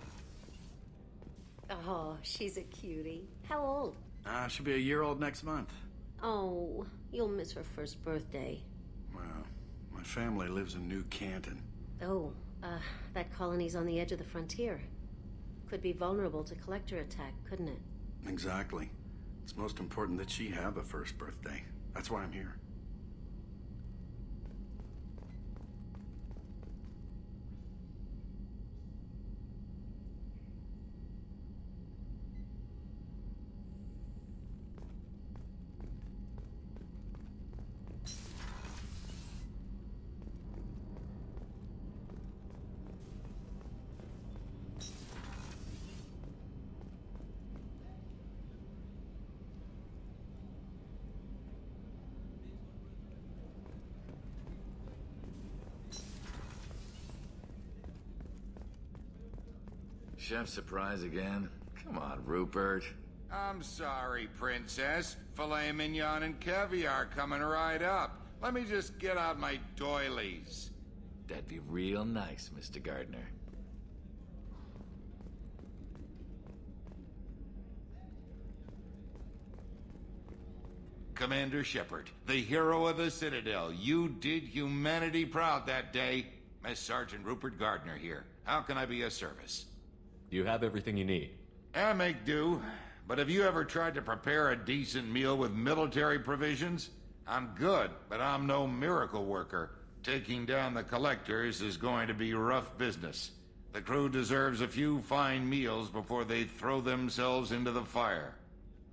Oh, she's a cutie. How old? She'll be a year old next month. Oh, you'll miss her first birthday. Well, my family lives in New Canton. Oh, that colony's on the edge of the frontier. Could be vulnerable to collector attack, couldn't it? Exactly. It's most important that she have a first birthday. That's why I'm here. Chef surprise again? Come on, Rupert. I'm sorry, Princess. Filet mignon and caviar coming right up. Let me just get out my doilies. That'd be real nice, Mr. Gardner. Commander Shepard, the hero of the Citadel. You did humanity proud that day. Miss Sergeant Rupert Gardner here. How can I be of service? You have everything you need. I make do. But have you ever tried to prepare a decent meal with military provisions? I'm good, but I'm no miracle worker. Taking down the collectors is going to be rough business. The crew deserves a few fine meals before they throw themselves into the fire.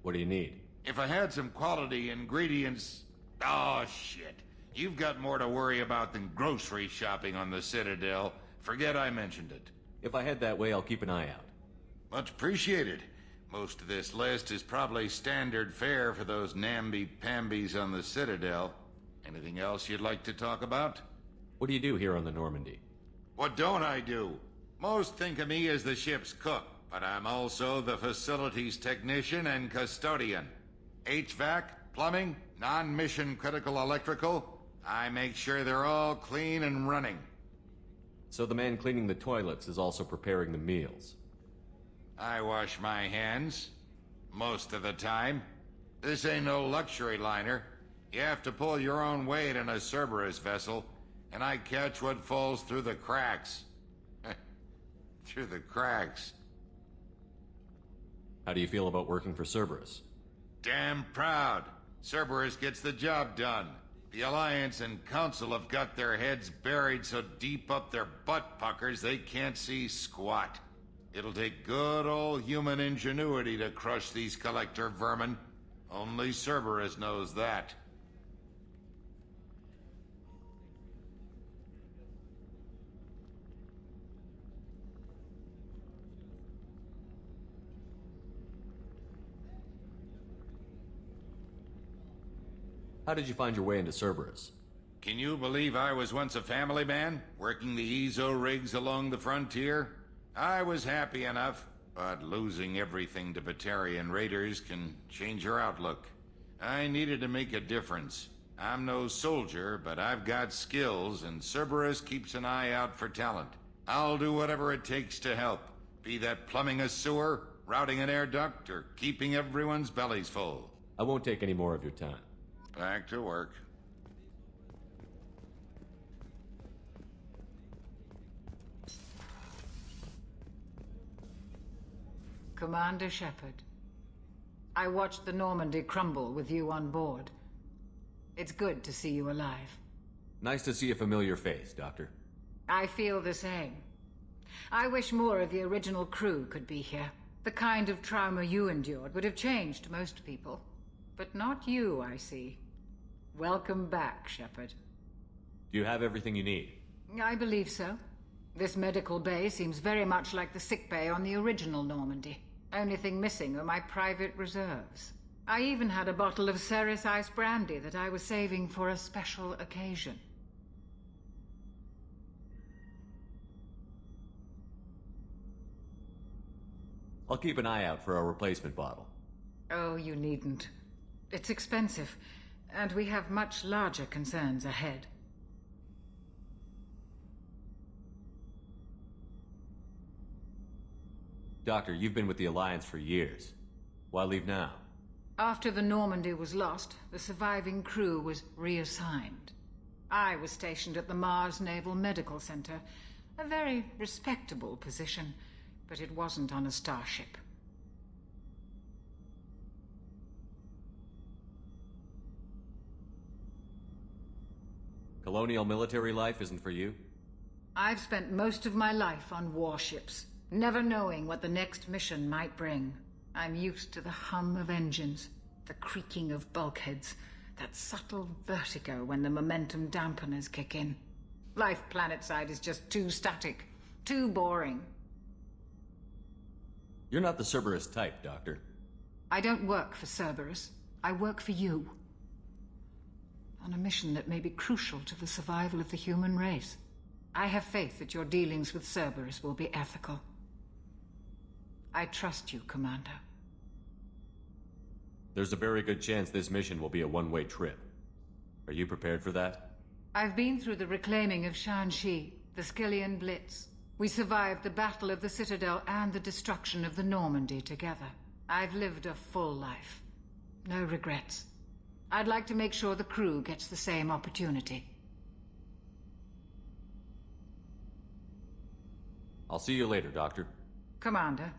What do you need? If I had some quality ingredients... Oh, shit. You've got more to worry about than grocery shopping on the Citadel. Forget I mentioned it. If I head that way, I'll keep an eye out. Much appreciated. Most of this list is probably standard fare for those namby-pambies on the Citadel. Anything else you'd like to talk about? What do you do here on the Normandy? What don't I do? Most think of me as the ship's cook, but I'm also the facilities technician and custodian. HVAC, plumbing, non-mission critical electrical. I make sure they're all clean and running. So the man cleaning the toilets is also preparing the meals. I wash my hands. Most of the time. This ain't no luxury liner. You have to pull your own weight in a Cerberus vessel, and I catch what falls through the cracks. Through the cracks. How do you feel about working for Cerberus? Damn proud. Cerberus gets the job done. The Alliance and Council have got their heads buried so deep up their butt puckers they can't see squat. It'll take good old human ingenuity to crush these collector vermin. Only Cerberus knows that. How did you find your way into Cerberus? Can you believe I was once a family man, working the EZO rigs along the frontier? I was happy enough, but losing everything to Batarian raiders can change your outlook. I needed to make a difference. I'm no soldier, but I've got skills, and Cerberus keeps an eye out for talent. I'll do whatever it takes to help, be that plumbing a sewer, routing an air duct, or keeping everyone's bellies full. I won't take any more of your time. Back to work. Commander Shepard, I watched the Normandy crumble with you on board. It's good to see you alive. Nice to see a familiar face, Doctor. I feel the same. I wish more of the original crew could be here. The kind of trauma you endured would have changed most people. But not you, I see. Welcome back, Shepard. Do you have everything you need? I believe so. This medical bay seems very much like the sick bay on the original Normandy. Only thing missing are my private reserves. I even had a bottle of Ceres Ice brandy that I was saving for a special occasion. I'll keep an eye out for a replacement bottle. Oh, you needn't. It's expensive, and we have much larger concerns ahead. Doctor, you've been with the Alliance for years. Why leave now? After the Normandy was lost, the surviving crew was reassigned. I was stationed at the Mars Naval Medical Center, a very respectable position, but it wasn't on a starship. Colonial military life isn't for you? I've spent most of my life on warships, never knowing what the next mission might bring. I'm used to the hum of engines, the creaking of bulkheads, that subtle vertigo when the momentum dampeners kick in. Life planetside is just too static, too boring. You're not the Cerberus type, Doctor. I don't work for Cerberus. I work for you. On a mission that may be crucial to the survival of the human race. I have faith that your dealings with Cerberus will be ethical. I trust you, Commander. There's a very good chance this mission will be a one-way trip. Are you prepared for that? I've been through the reclaiming of Shanxi, the Skillian Blitz. We survived the Battle of the Citadel and the destruction of the Normandy together. I've lived a full life. No regrets. I'd like to make sure the crew gets the same opportunity. I'll see you later, Doctor. Commander.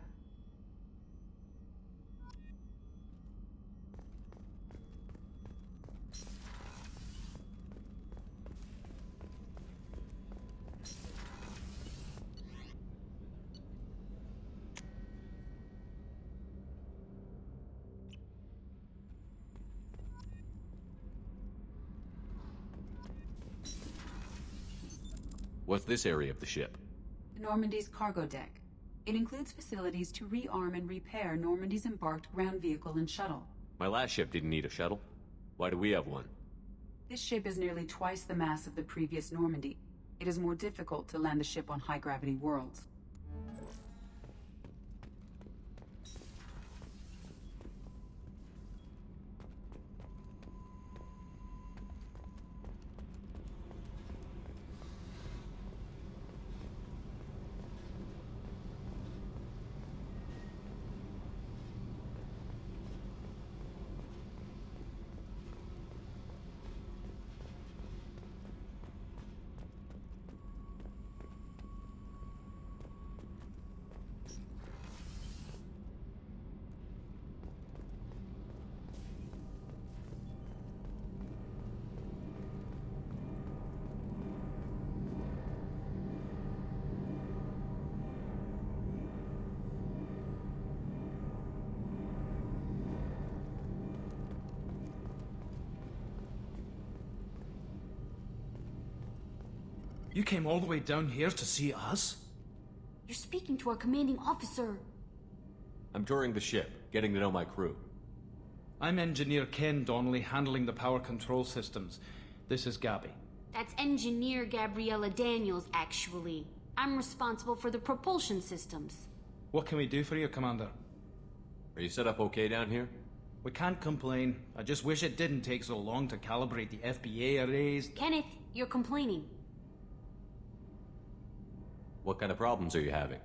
What's this area of the ship? The Normandy's cargo deck. It includes facilities to rearm and repair Normandy's embarked ground vehicle and shuttle. My last ship didn't need a shuttle. Why do we have one? This ship is nearly twice the mass of the previous Normandy. It is more difficult to land the ship on high-gravity worlds. You came all the way down here to see us? You're speaking to our commanding officer. I'm touring the ship, getting to know my crew. I'm Engineer Ken Donnelly, handling the power control systems. This is Gabby. That's Engineer Gabriella Daniels, actually. I'm responsible for the propulsion systems. What can we do for you, Commander? Are you set up okay down here? We can't complain. I just wish it didn't take so long to calibrate the FBA arrays. Kenneth, you're complaining. What kind of problems are you having?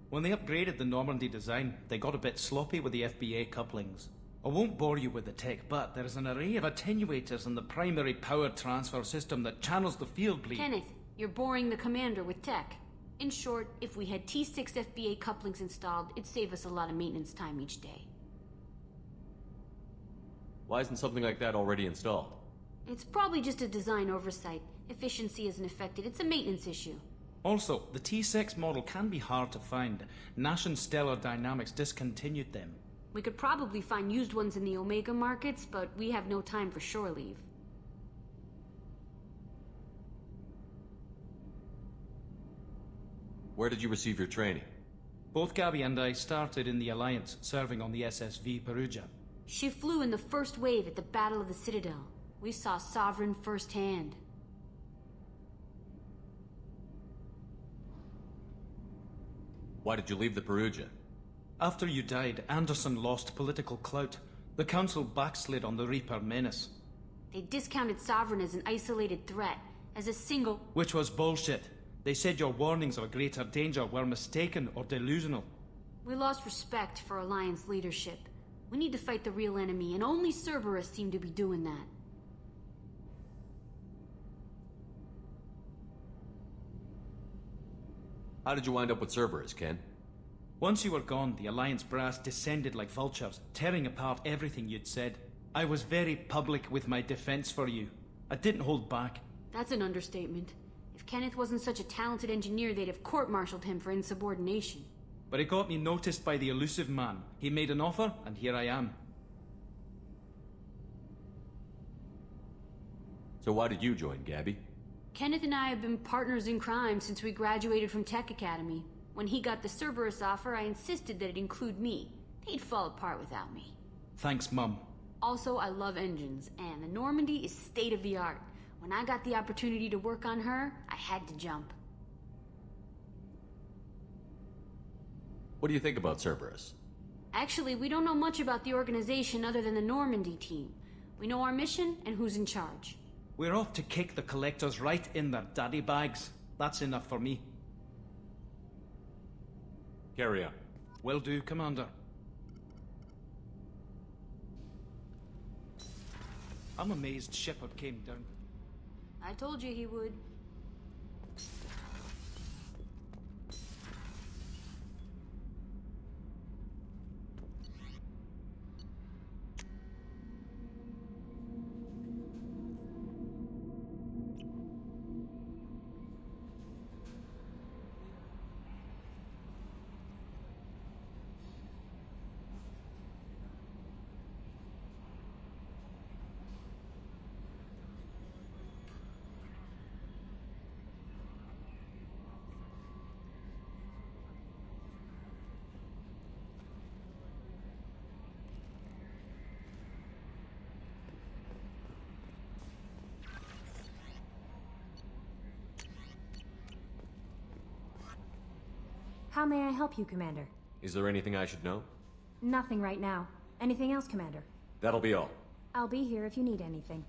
When they upgraded the Normandy design, they got a bit sloppy with the FBA couplings. I won't bore you with the tech, but there is an array of attenuators in the primary power transfer system that channels the field bleed. Kenneth, you're boring the commander with tech. In short, if we had T6 FBA couplings installed, it'd save us a lot of maintenance time each day. Why isn't something like that already installed? It's probably just a design oversight. Efficiency isn't affected. It's a maintenance issue. Also, the T6 model can be hard to find. Nash and Stellar Dynamics discontinued them. We could probably find used ones in the Omega markets, but we have no time for shore leave. Where did you receive your training? Both Gabby and I started in the Alliance, serving on the SSV Perugia. She flew in the first wave at the Battle of the Citadel. We saw Sovereign firsthand. Why did you leave the Perugia? After you died, Anderson lost political clout. The Council backslid on the Reaper menace. They discounted Sovereign as an isolated threat, as a single... Which was bullshit. They said your warnings of a greater danger were mistaken or delusional. We lost respect for Alliance leadership. We need to fight the real enemy, and only Cerberus seem to be doing that. How did you wind up with Cerberus, Ken? Once you were gone, the Alliance brass descended like vultures, tearing apart everything you'd said. I was very public with my defense for you. I didn't hold back. That's an understatement. If Kenneth wasn't such a talented engineer, they'd have court-martialed him for insubordination. But it got me noticed by the elusive man. He made an offer, and here I am. So why did you join, Gabby? Kenneth and I have been partners in crime since we graduated from Tech Academy. When he got the Cerberus offer, I insisted that it include me. They'd fall apart without me. Thanks, Mum. Also, I love engines, and the Normandy is state-of-the-art. When I got the opportunity to work on her, I had to jump. What do you think about Cerberus? Actually, we don't know much about the organization other than the Normandy team. We know our mission and who's in charge. We're off to kick the Collectors right in their daddy bags. That's enough for me. Carry on. Will do, Commander. I'm amazed Shepard came down. I told you he would. How may I help you, Commander? Is there anything I should know? Nothing right now. Anything else, Commander? That'll be all. I'll be here if you need anything.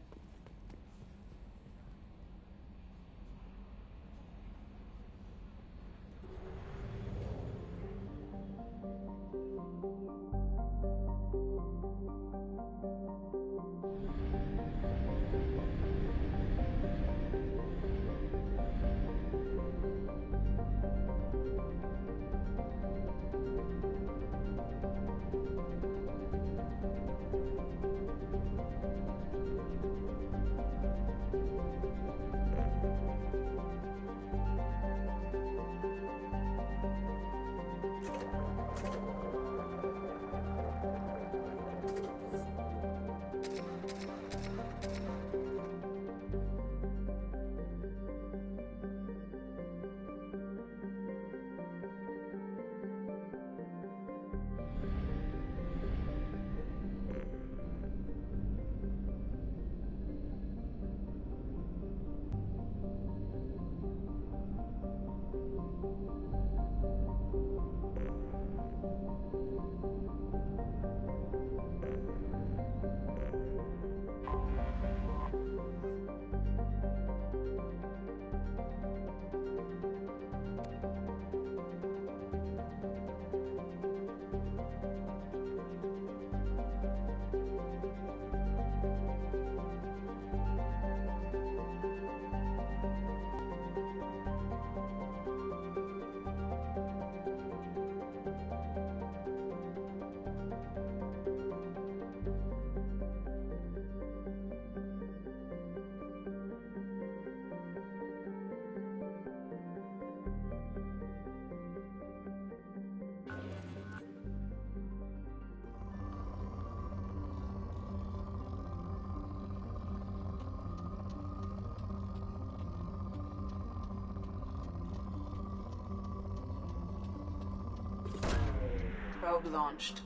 Probe launched.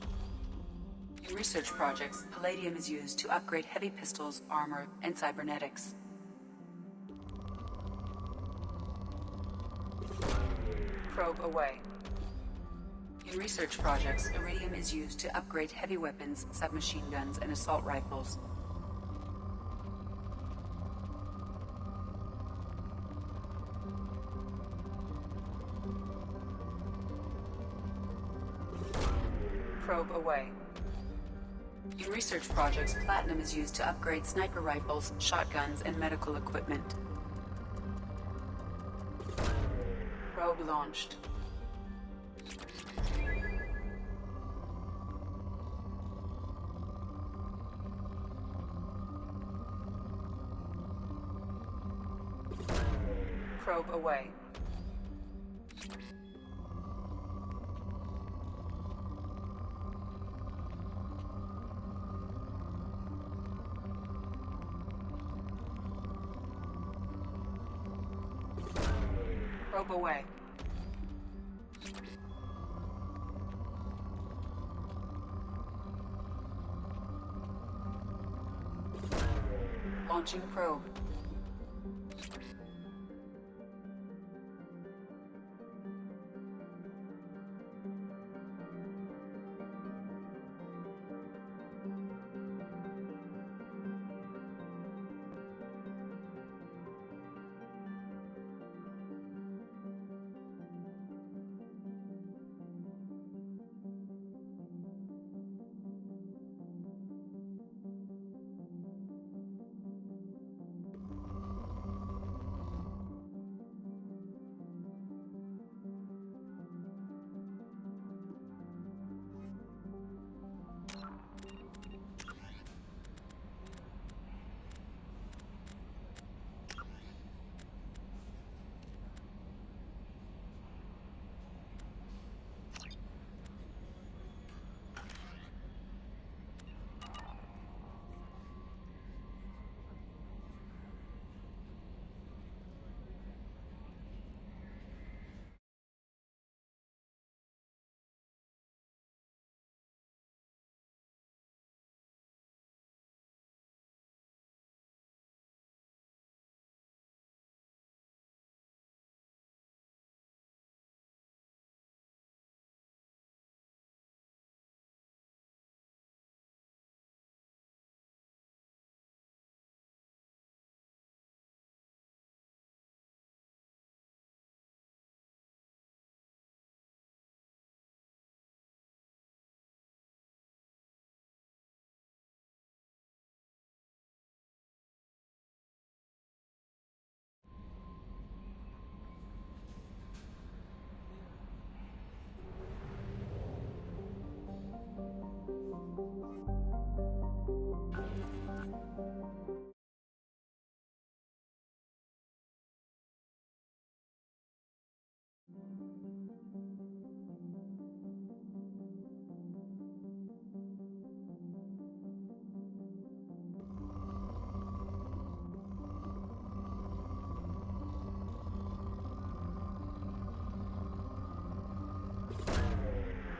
In research projects, palladium is used to upgrade heavy pistols, armor, and cybernetics. Probe away. In research projects, iridium is used to upgrade heavy weapons, submachine guns, and assault rifles. Probe away. In research projects, platinum is used to upgrade sniper rifles, shotguns, and medical equipment. Probe launched. Probe away. Probe away. Launching probe.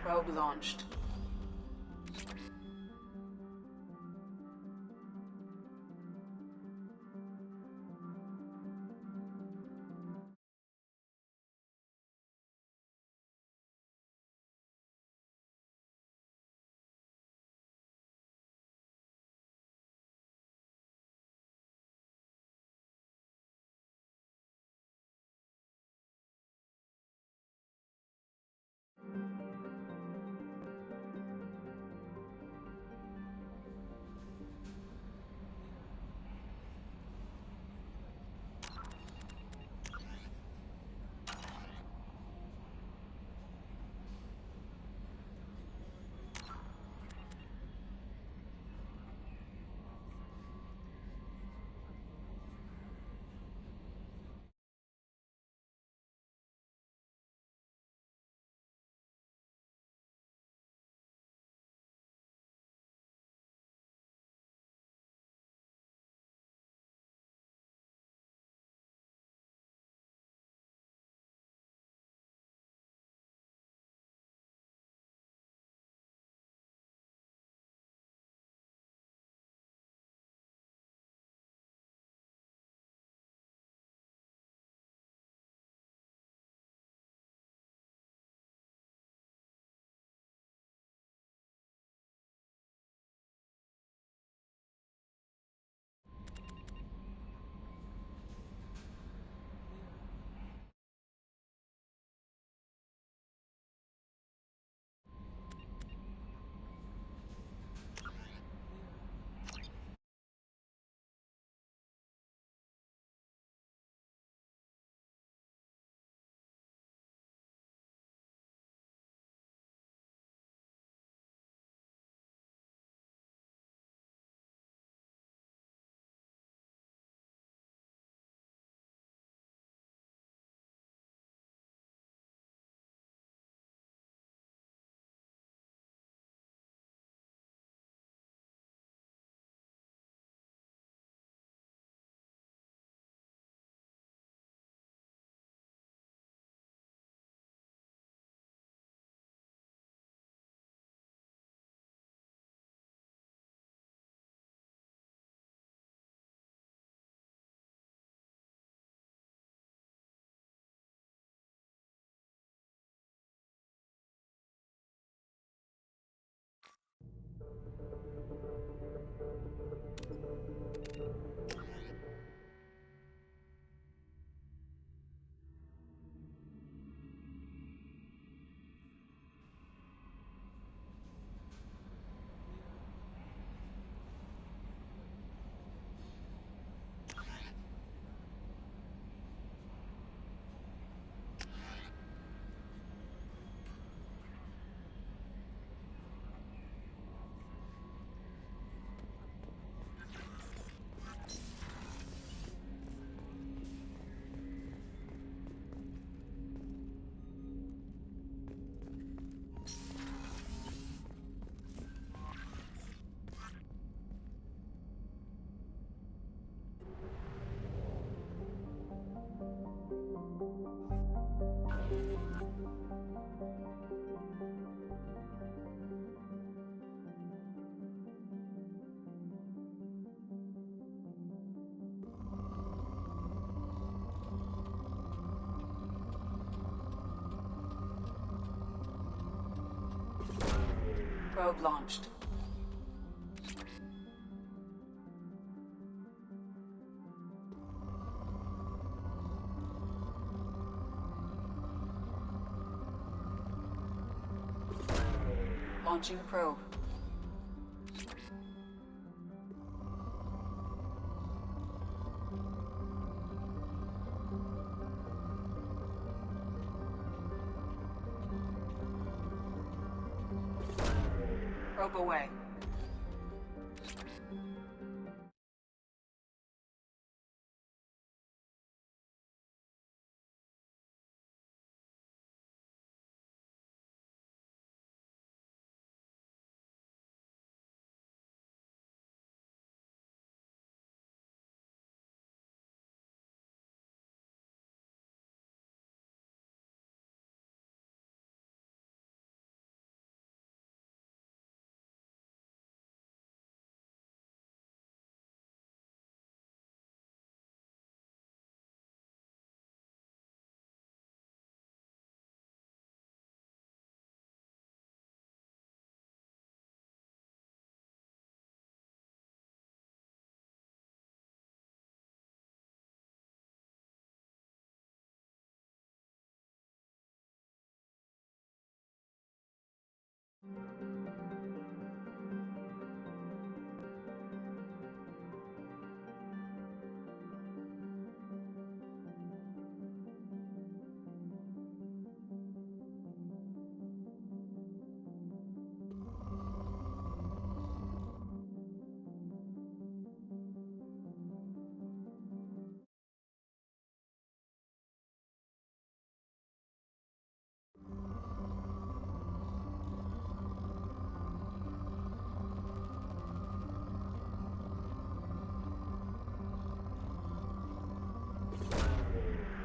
Probe launched. Probe launched. Launching probe. Probe away.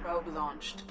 Probe launched.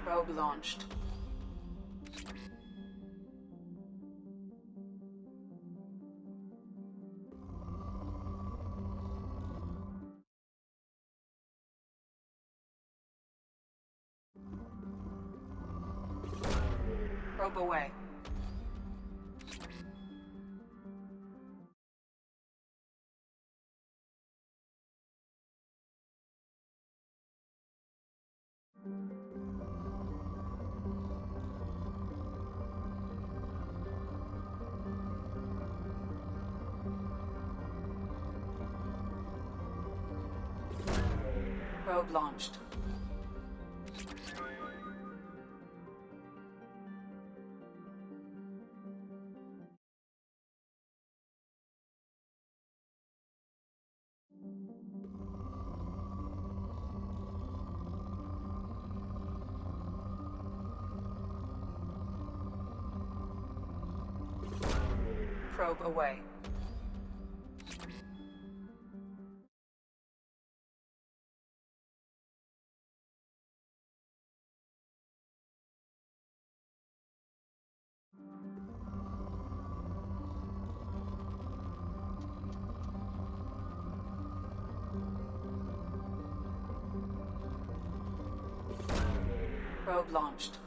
Probe launched. Probe away. Probe launched. Probe away. Probe launched.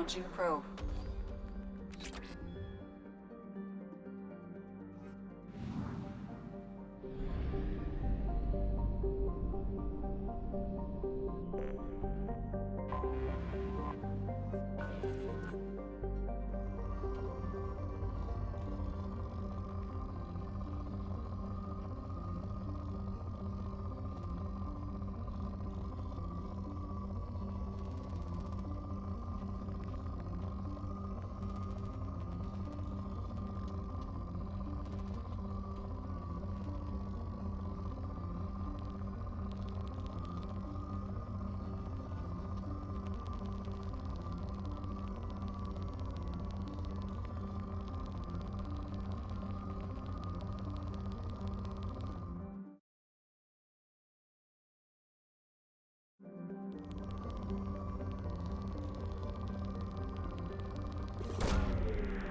Launching probe.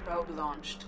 Probe launched.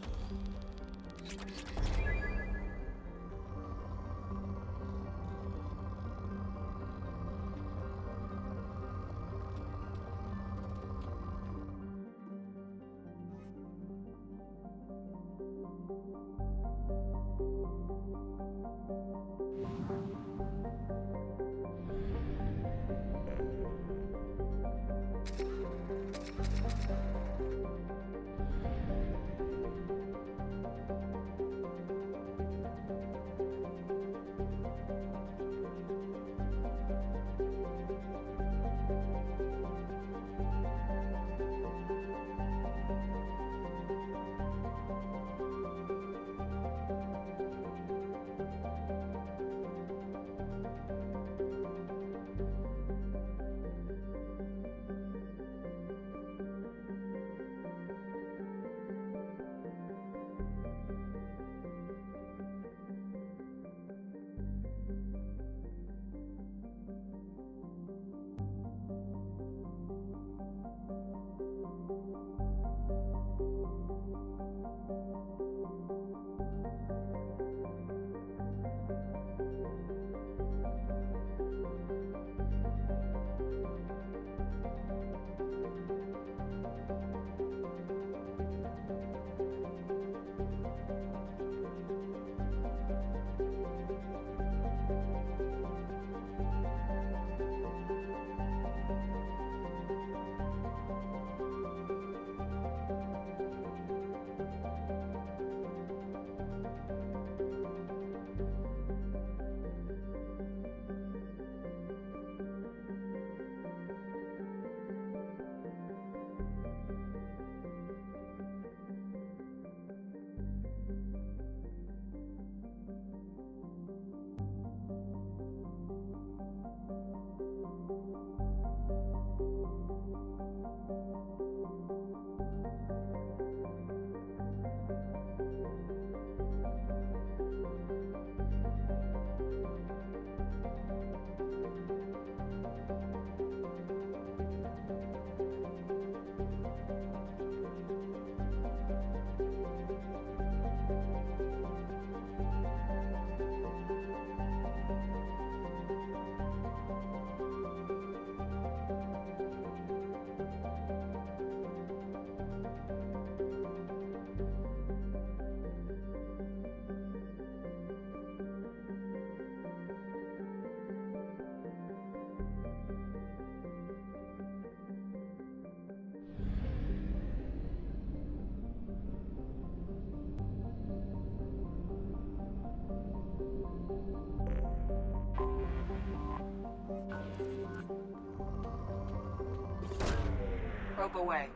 Probe away.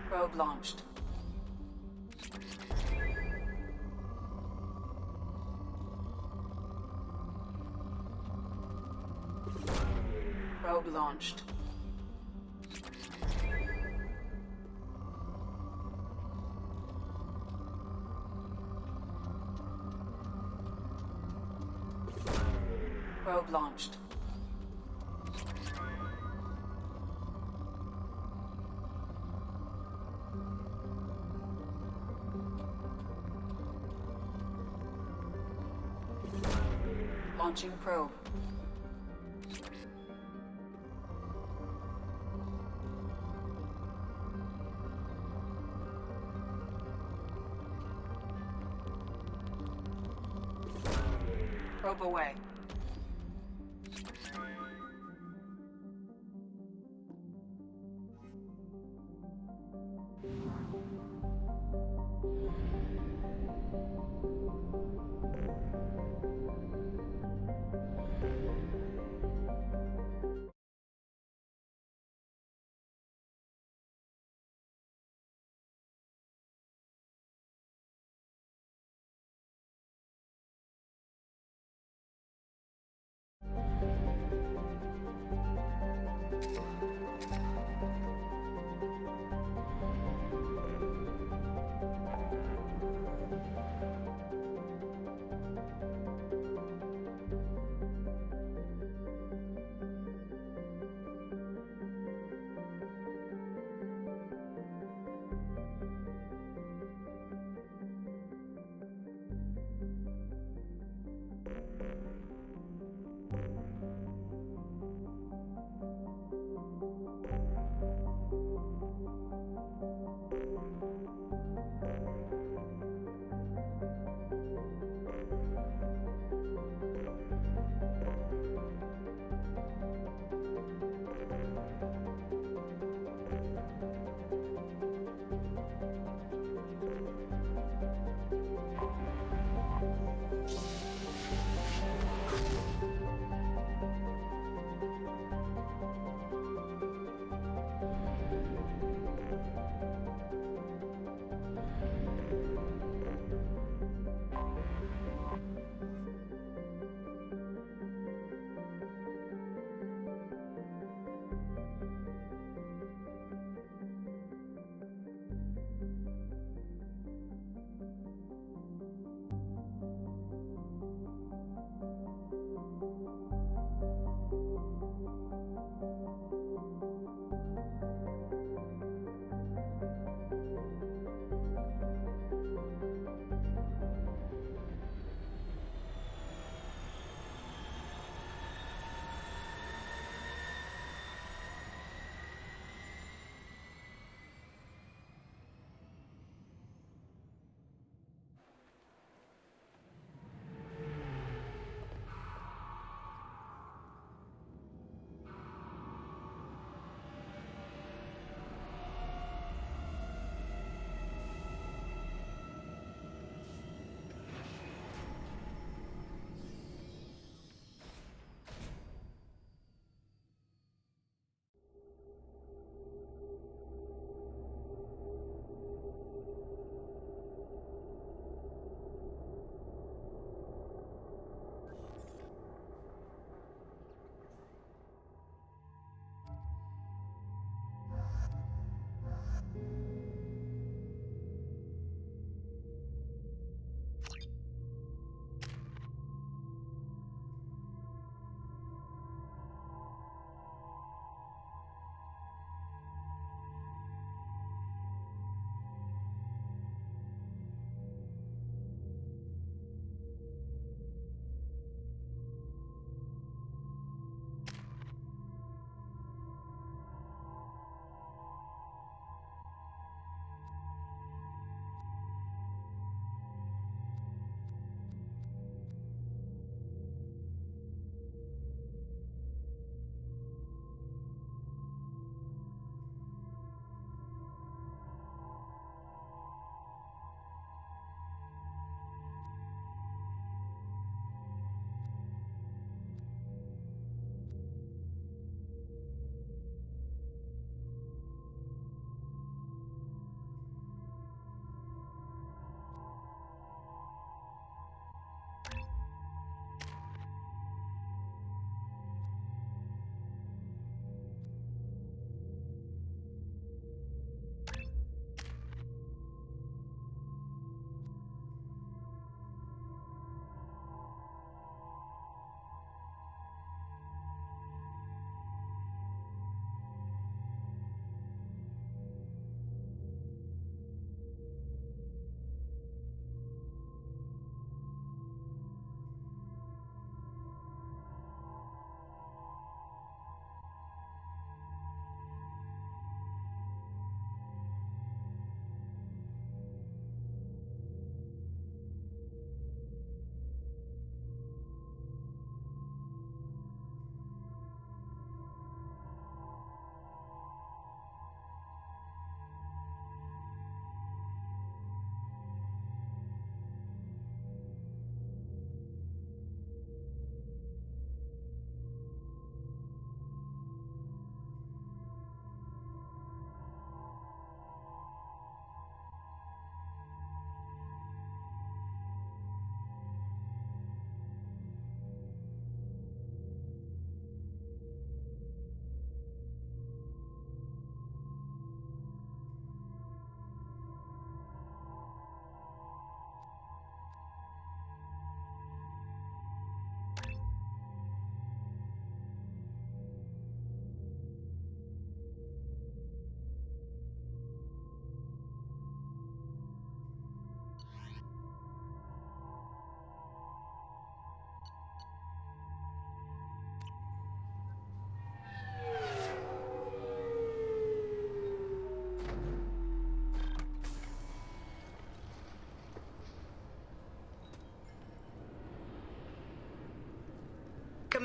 Probe launched. Probe launched. Probe launched. Launching probe. Probe away.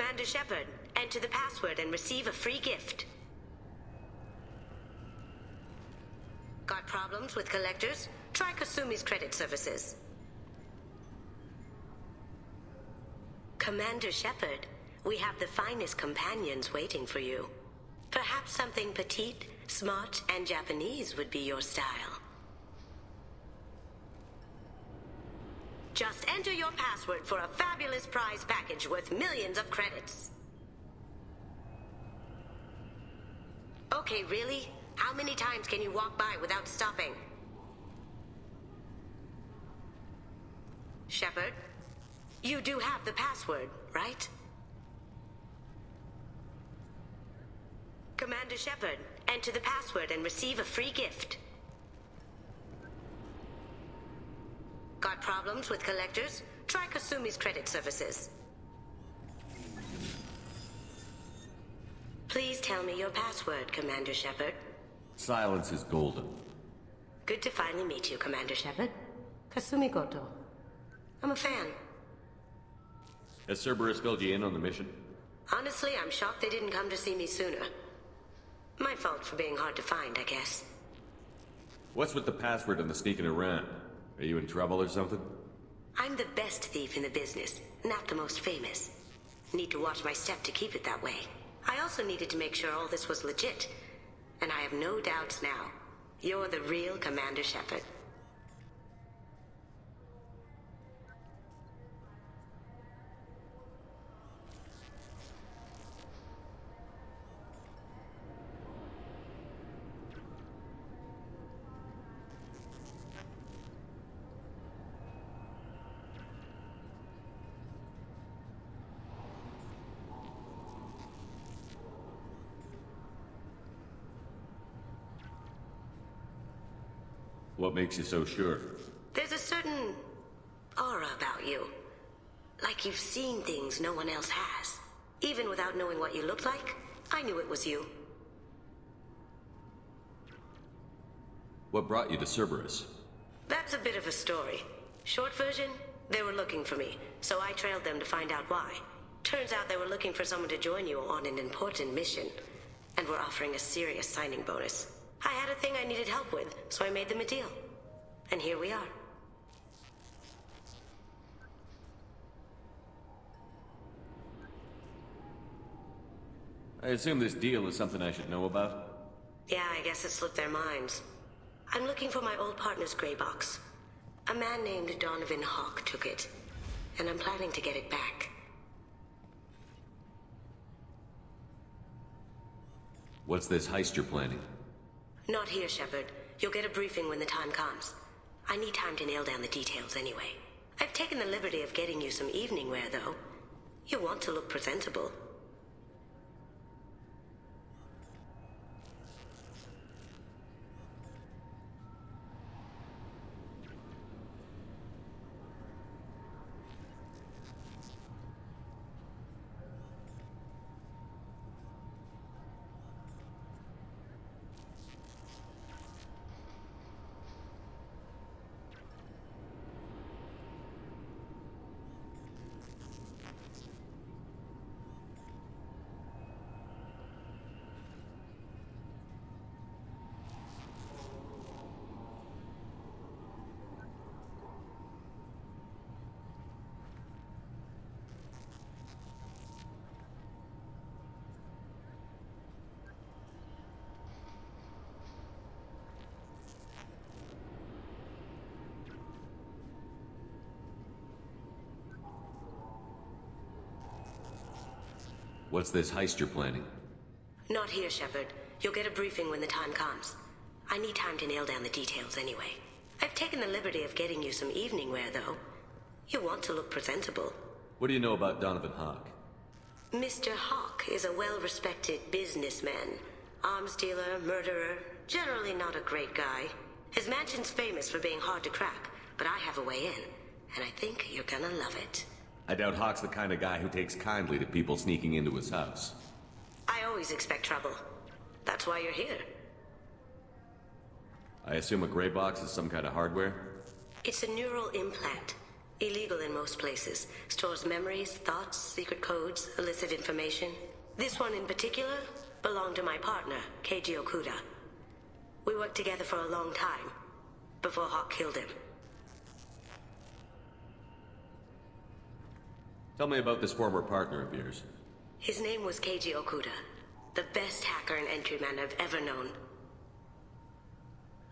Commander Shepard, enter the password and receive a free gift. Got problems with collectors? Try Kasumi's credit services. Commander Shepard, we have the finest companions waiting for you. Perhaps something petite, smart, and Japanese would be your style. Just enter your password for a fabulous prize package worth millions of credits. Okay, really? How many times can you walk by without stopping? Shepard, you do have the password, right? Commander Shepard, enter the password and receive a free gift. Got problems with collectors? Try Kasumi's credit services. Please tell me your password, Commander Shepard. Silence is golden. Good to finally meet you, Commander Shepard. Kasumi Goto. I'm a fan. Has Cerberus filled you in on the mission? Honestly, I'm shocked they didn't come to see me sooner. My fault for being hard to find, I guess. What's with the password and the sneaking around? Are you in trouble or something? I'm the best thief in the business, not the most famous. Need to watch my step to keep it that way. I also needed to make sure all this was legit. And I have no doubts now. You're the real Commander Shepard. What makes you so sure? There's a certain aura about you. Like you've seen things no one else has. Even without knowing what you looked like, I knew it was you. What brought you to Cerberus? That's a bit of a story. Short version, they were looking for me, so I trailed them to find out why. Turns out they were looking for someone to join you on an important mission, and were offering a serious signing bonus. I had a thing I needed help with, so I made them a deal. And here we are. I assume this deal is something I should know about? Yeah, I guess it slipped their minds. I'm looking for my old partner's gray box. A man named Donovan Hawk took it, and I'm planning to get it back. What's this heist you're planning? Not here, Shepard. You'll get a briefing when the time comes. I need time to nail down the details anyway. I've taken the liberty of getting you some evening wear, though. You want to look presentable. What's this heist you're planning? Not here, Shepard. You'll get a briefing when the time comes. I need time to nail down the details anyway. I've taken the liberty of getting you some evening wear, though. You want to look presentable. What do you know about Donovan Hawk? Mr. Hawk is a well-respected businessman. Arms dealer, murderer, generally not a great guy. His mansion's famous for being hard to crack, but I have a way in, and I think you're gonna love it. I doubt Hawk's the kind of guy who takes kindly to people sneaking into his house. I always expect trouble. That's why you're here. I assume a gray box is some kind of hardware? It's a neural implant. Illegal in most most places. Stores memories, thoughts, secret codes, illicit information. This one in particular belonged to my partner, Keiji Okuda. We worked together for a long time, before Hawk killed him. Tell me about this former partner of yours. His name was Keiji Okuda, the best hacker and entryman I've ever known.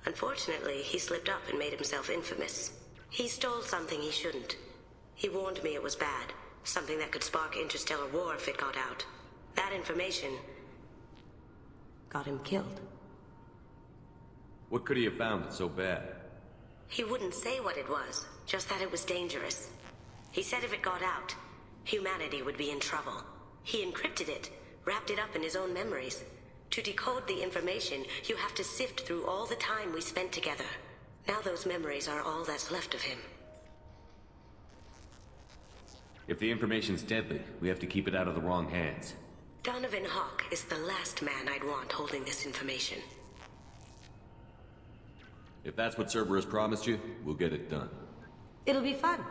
Unfortunately, he slipped up and made himself infamous. He stole something he shouldn't. He warned me it was bad, something that could spark interstellar war if it got out. That information got him killed. What could he have found so bad? He wouldn't say what it was, just that it was dangerous. He said if it got out, humanity would be in trouble. He encrypted it, wrapped it up in his own memories. To decode the information, you have to sift through all the time we spent together. Now those memories are all that's left of him. If the information's deadly, we have to keep it out of the wrong hands. Donovan Hawk is the last man I'd want holding this information. If that's what Cerberus promised you, we'll get it done. It'll be fun.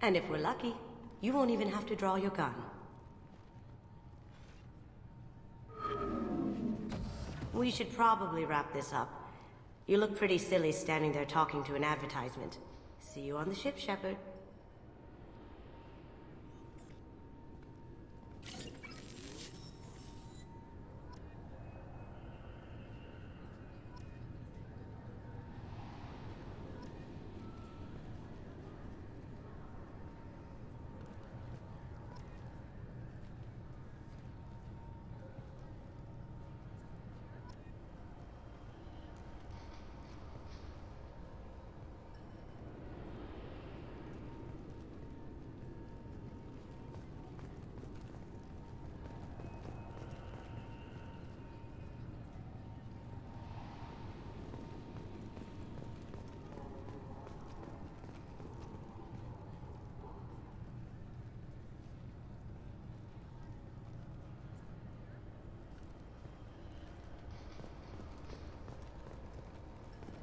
And if we're lucky, you won't even have to draw your gun. We should probably wrap this up. You look pretty silly standing there talking to an advertisement. See you on the ship, Shepard.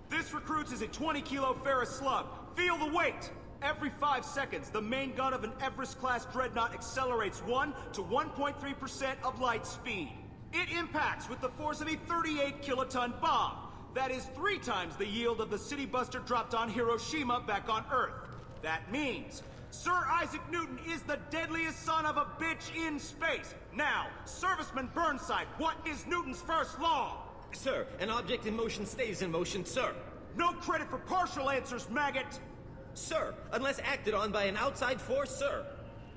This recruits is a 20-kilo ferrous slug. Feel the weight! Every 5 seconds, the main gun of an Everest-class dreadnought accelerates 1 to 1.3% of light speed. It impacts with the force of a 38-kiloton bomb. That is 3 times the yield of the city buster dropped on Hiroshima back on Earth. That means Sir Isaac Newton is the deadliest son of a bitch in space. Now, Serviceman Burnside, what is Newton's first law? Sir, an object in motion stays in motion, sir. No credit for partial answers, maggot! Sir, unless acted on by an outside force, sir.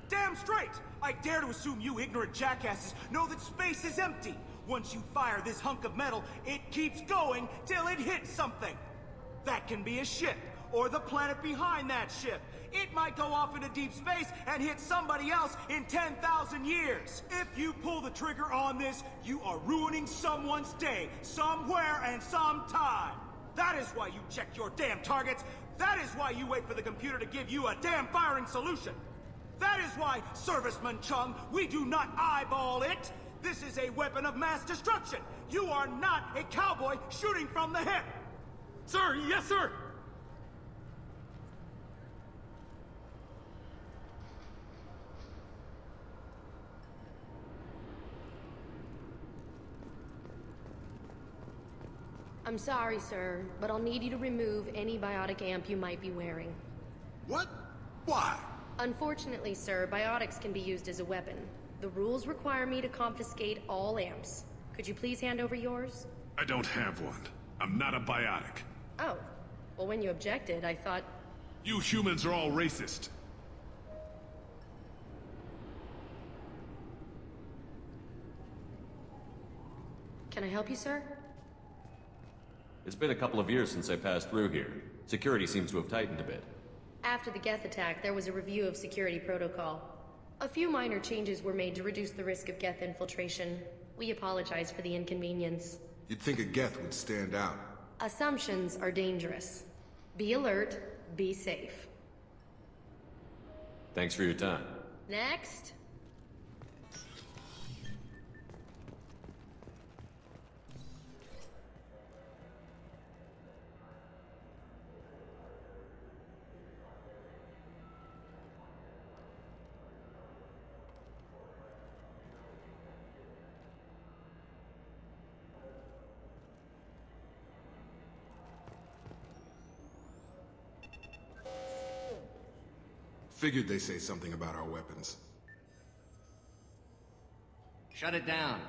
Damn straight! I dare to assume you ignorant jackasses know that space is empty. Once you fire this hunk of metal, it keeps going till it hits something. That can be a ship, or the planet behind that ship. It might go off into deep space and hit somebody else in 10,000 years. If you pull the trigger on this, you are ruining someone's day, somewhere and sometime. That is why you check your damn targets. That is why you wait for the computer to give you a damn firing solution. That is why, Serviceman Chung, we do not eyeball it. This is a weapon of mass destruction. You are not a cowboy shooting from the hip. Sir, yes, sir! I'm sorry, sir, but I'll need you to remove any biotic amp you might be wearing. What? Why? Unfortunately, sir, biotics can be used as a weapon. The rules require me to confiscate all amps. Could you please hand over yours? I don't have one. I'm not a biotic. Oh. Well, when you objected, I thought... You humans are all racist. Can I help you, sir? It's been a couple of years since I passed through here. Security seems to have tightened a bit. After the Geth attack, there was a review of security protocol. A few minor changes were made to reduce the risk of Geth infiltration. We apologize for the inconvenience. You'd think a Geth would stand out. Assumptions are dangerous. Be alert, be safe. Thanks for your time. Next. Figured they say something about our weapons. Shut it down.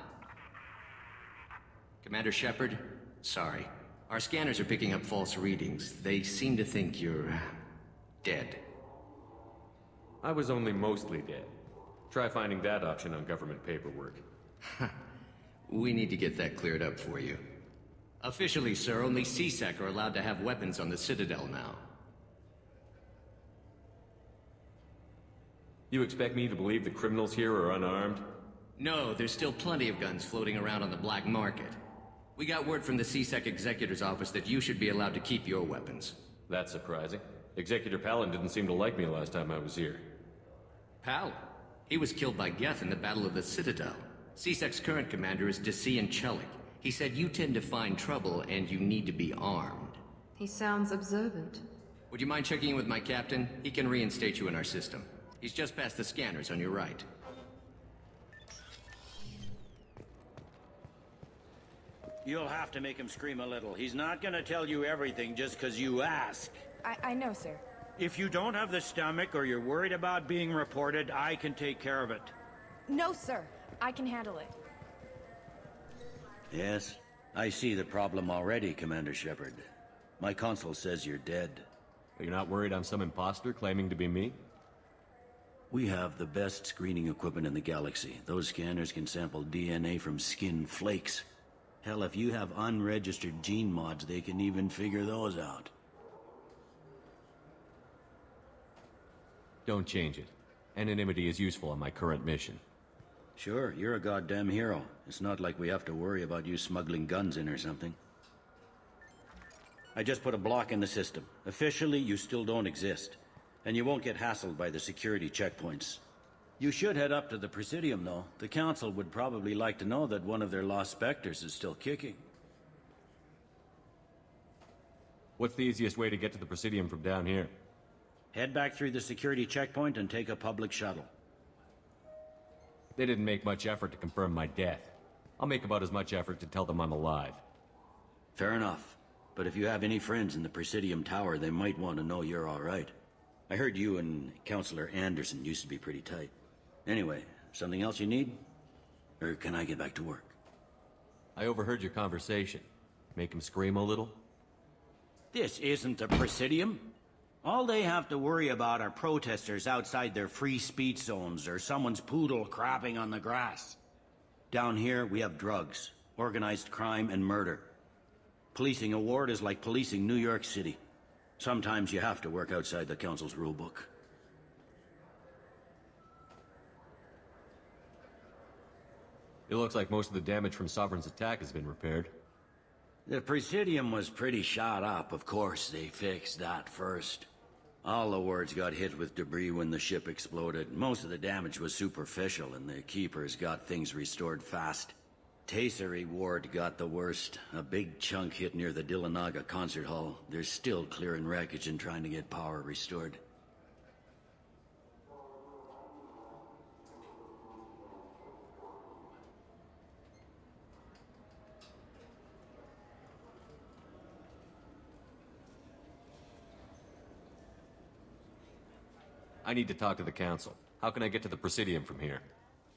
Commander Shepard, sorry. Our scanners are picking up false readings. They seem to think you're dead. I was only mostly dead. Try finding that option on government paperwork. We need to get that cleared up for you. Officially, sir, only C-Sec are allowed to have weapons on the Citadel now. You expect me to believe the criminals here are unarmed? No, there's still plenty of guns floating around on the black market. We got word from the C-Sec Executor's office that you should be allowed to keep your weapons. That's surprising. Executor Palin didn't seem to like me last time I was here. Palin? He was killed by Geth in the Battle of the Citadel. C-Sec's current commander is Desian Chelik. He said you tend to find trouble and you need to be armed. He sounds observant. Would you mind checking in with my captain? He can reinstate you in our system. He's just past the scanners on your right. You'll have to make him scream a little. He's not gonna tell you everything just because you ask. I know, sir. If you don't have the stomach or you're worried about being reported, I can take care of it. No, sir. I can handle it. Yes, I see the problem already, Commander Shepard. My console says you're dead. Are you not worried I'm some imposter claiming to be me? We have the best screening equipment in the galaxy. Those scanners can sample DNA from skin flakes. Hell, if you have unregistered gene mods, they can even figure those out. Don't change it. Anonymity is useful on my current mission. Sure, you're a goddamn hero. It's not like we have to worry about you smuggling guns in or something. I just put a block in the system. Officially, you still don't exist. And you won't get hassled by the security checkpoints. You should head up to the Presidium, though. The Council would probably like to know that one of their lost Spectres is still kicking. What's the easiest way to get to the Presidium from down here? Head back through the security checkpoint and take a public shuttle. They didn't make much effort to confirm my death. I'll make about as much effort to tell them I'm alive. Fair enough. But if you have any friends in the Presidium Tower, they might want to know you're all right. I heard you and Counselor Anderson used to be pretty tight. Anyway, something else you need? Or can I get back to work? I overheard your conversation. Make him scream a little? This isn't the Presidium. All they have to worry about are protesters outside their free speech zones or someone's poodle crapping on the grass. Down here, we have drugs, organized crime, and murder. Policing a ward is like policing New York City. Sometimes you have to work outside the Council's rulebook. It looks like most of the damage from Sovereign's attack has been repaired. The Presidium was pretty shot up. Of course, they fixed that first. All the wards got hit with debris when the ship exploded. Most of the damage was superficial, and the Keepers got things restored fast. Tasery Ward got the worst. A big chunk hit near the Dillanaga concert hall. They're still clearing wreckage and trying to get power restored. I need to talk to the Council. How can I get to the Presidium from here?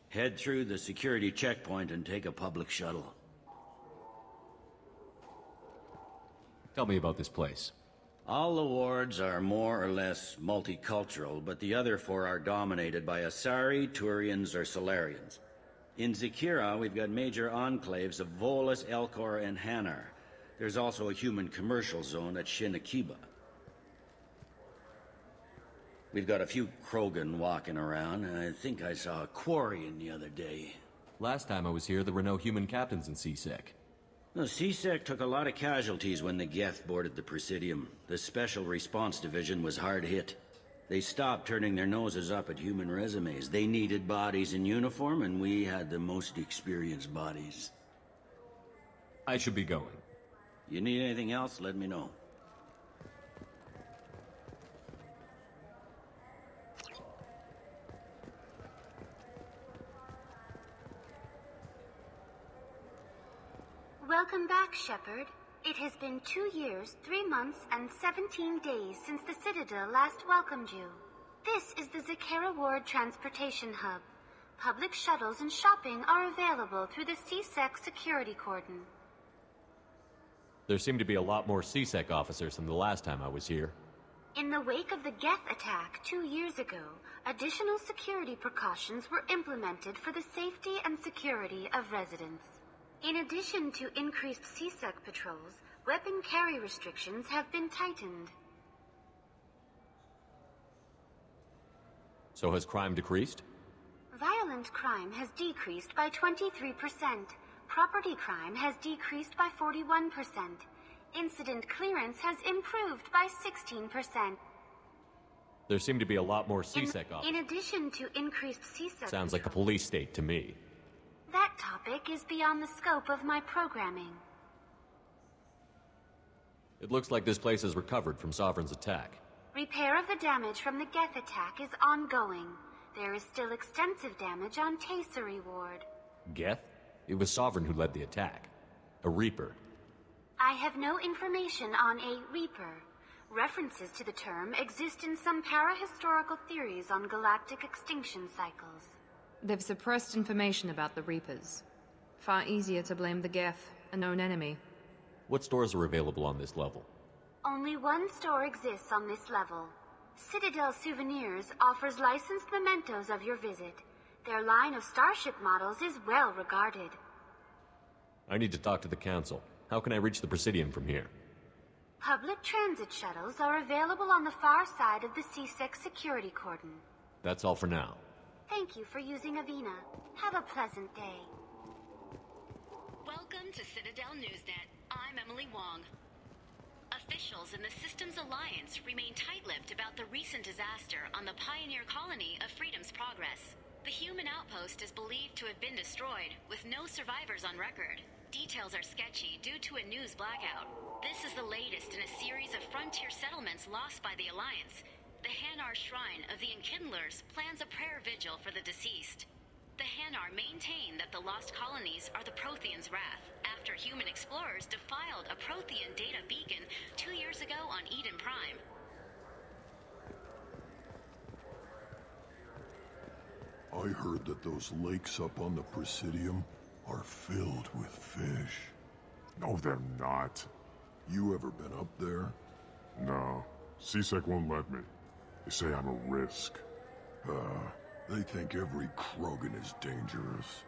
Head through the security checkpoint and take a public shuttle. Tell me about this place. All the wards are more or less multicultural, but the other four are dominated by Asari, Turians, or Solarians. In Zakira, we've got major enclaves of Volus, Elcor, and Hanar. There's also a human commercial zone at Shin Akiba. We've got a few Krogan walking around, and I think I saw a Quarian the other day. Last time I was here, there were no human captains in C-Sec. The C-Sec took a lot of casualties when the Geth boarded the Presidium. The Special Response Division was hard hit. They stopped turning their noses up at human resumes. They needed bodies in uniform, and we had the most experienced bodies. I should be going. You need anything else, let me know. Welcome back, Shepard. It has been 2 years, 3 months, and 17 days since the Citadel last welcomed you. This is the Zakera Ward Transportation Hub. Public shuttles and shopping are available through the CSEC security cordon. There seem to be a lot more CSEC officers than the last time I was here. In the wake of the Geth attack 2 years ago, additional security precautions were implemented for the safety and security of residents. In addition to increased CSEC patrols, weapon carry restrictions have been tightened. So has crime decreased? Violent crime has decreased by 23%. Property crime has decreased by 41%. Incident clearance has improved by 16%. There seem to be a lot more CSEC officers. In addition to increased CSEC... Sounds like a police state to me. That topic is beyond the scope of my programming. It looks like this place has recovered from Sovereign's attack. Repair of the damage from the Geth attack is ongoing. There is still extensive damage on Tasery Ward. Geth? It was Sovereign who led the attack. A Reaper. I have no information on a Reaper. References to the term exist in some parahistorical theories on galactic extinction cycles. They've suppressed information about the Reapers. Far easier to blame the Geth, a known enemy. What stores are available on this level? Only one store exists on this level. Citadel Souvenirs offers licensed mementos of your visit. Their line of starship models is well regarded. I need to talk to the Council. How can I reach the Presidium from here? Public transit shuttles are available on the far side of the CSEC security cordon. That's all for now. Thank you for using Avina. Have a pleasant day. Welcome to Citadel Newsnet. I'm Emily Wong. Officials in the Systems Alliance remain tight-lipped about the recent disaster on the pioneer colony of Freedom's Progress. The human outpost is believed to have been destroyed, with no survivors on record. Details are sketchy due to a news blackout. This is the latest in a series of frontier settlements lost by the Alliance. The Hanar Shrine of the Enkindlers plans a prayer vigil for the deceased. The Hanar maintain that the lost colonies are the Protheans' wrath, after human explorers defiled a Prothean data beacon 2 years ago on Eden Prime. I heard that those lakes up on the Presidium are filled with fish. No, they're not. You ever been up there? No. CSEC won't let me. They say I'm a risk. They think every Krogan is dangerous.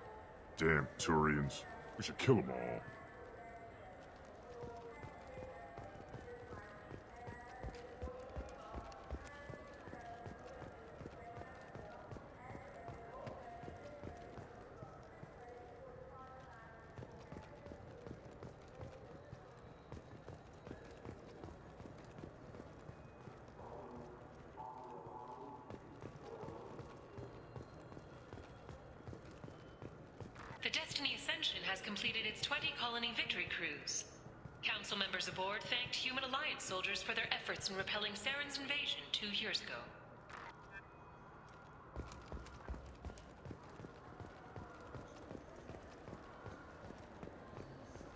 Damn Turians. We should kill them all. The Destiny Ascension has completed its 20-colony victory cruise. Council members aboard thanked Human Alliance soldiers for their efforts in repelling Saren's invasion 2 years ago.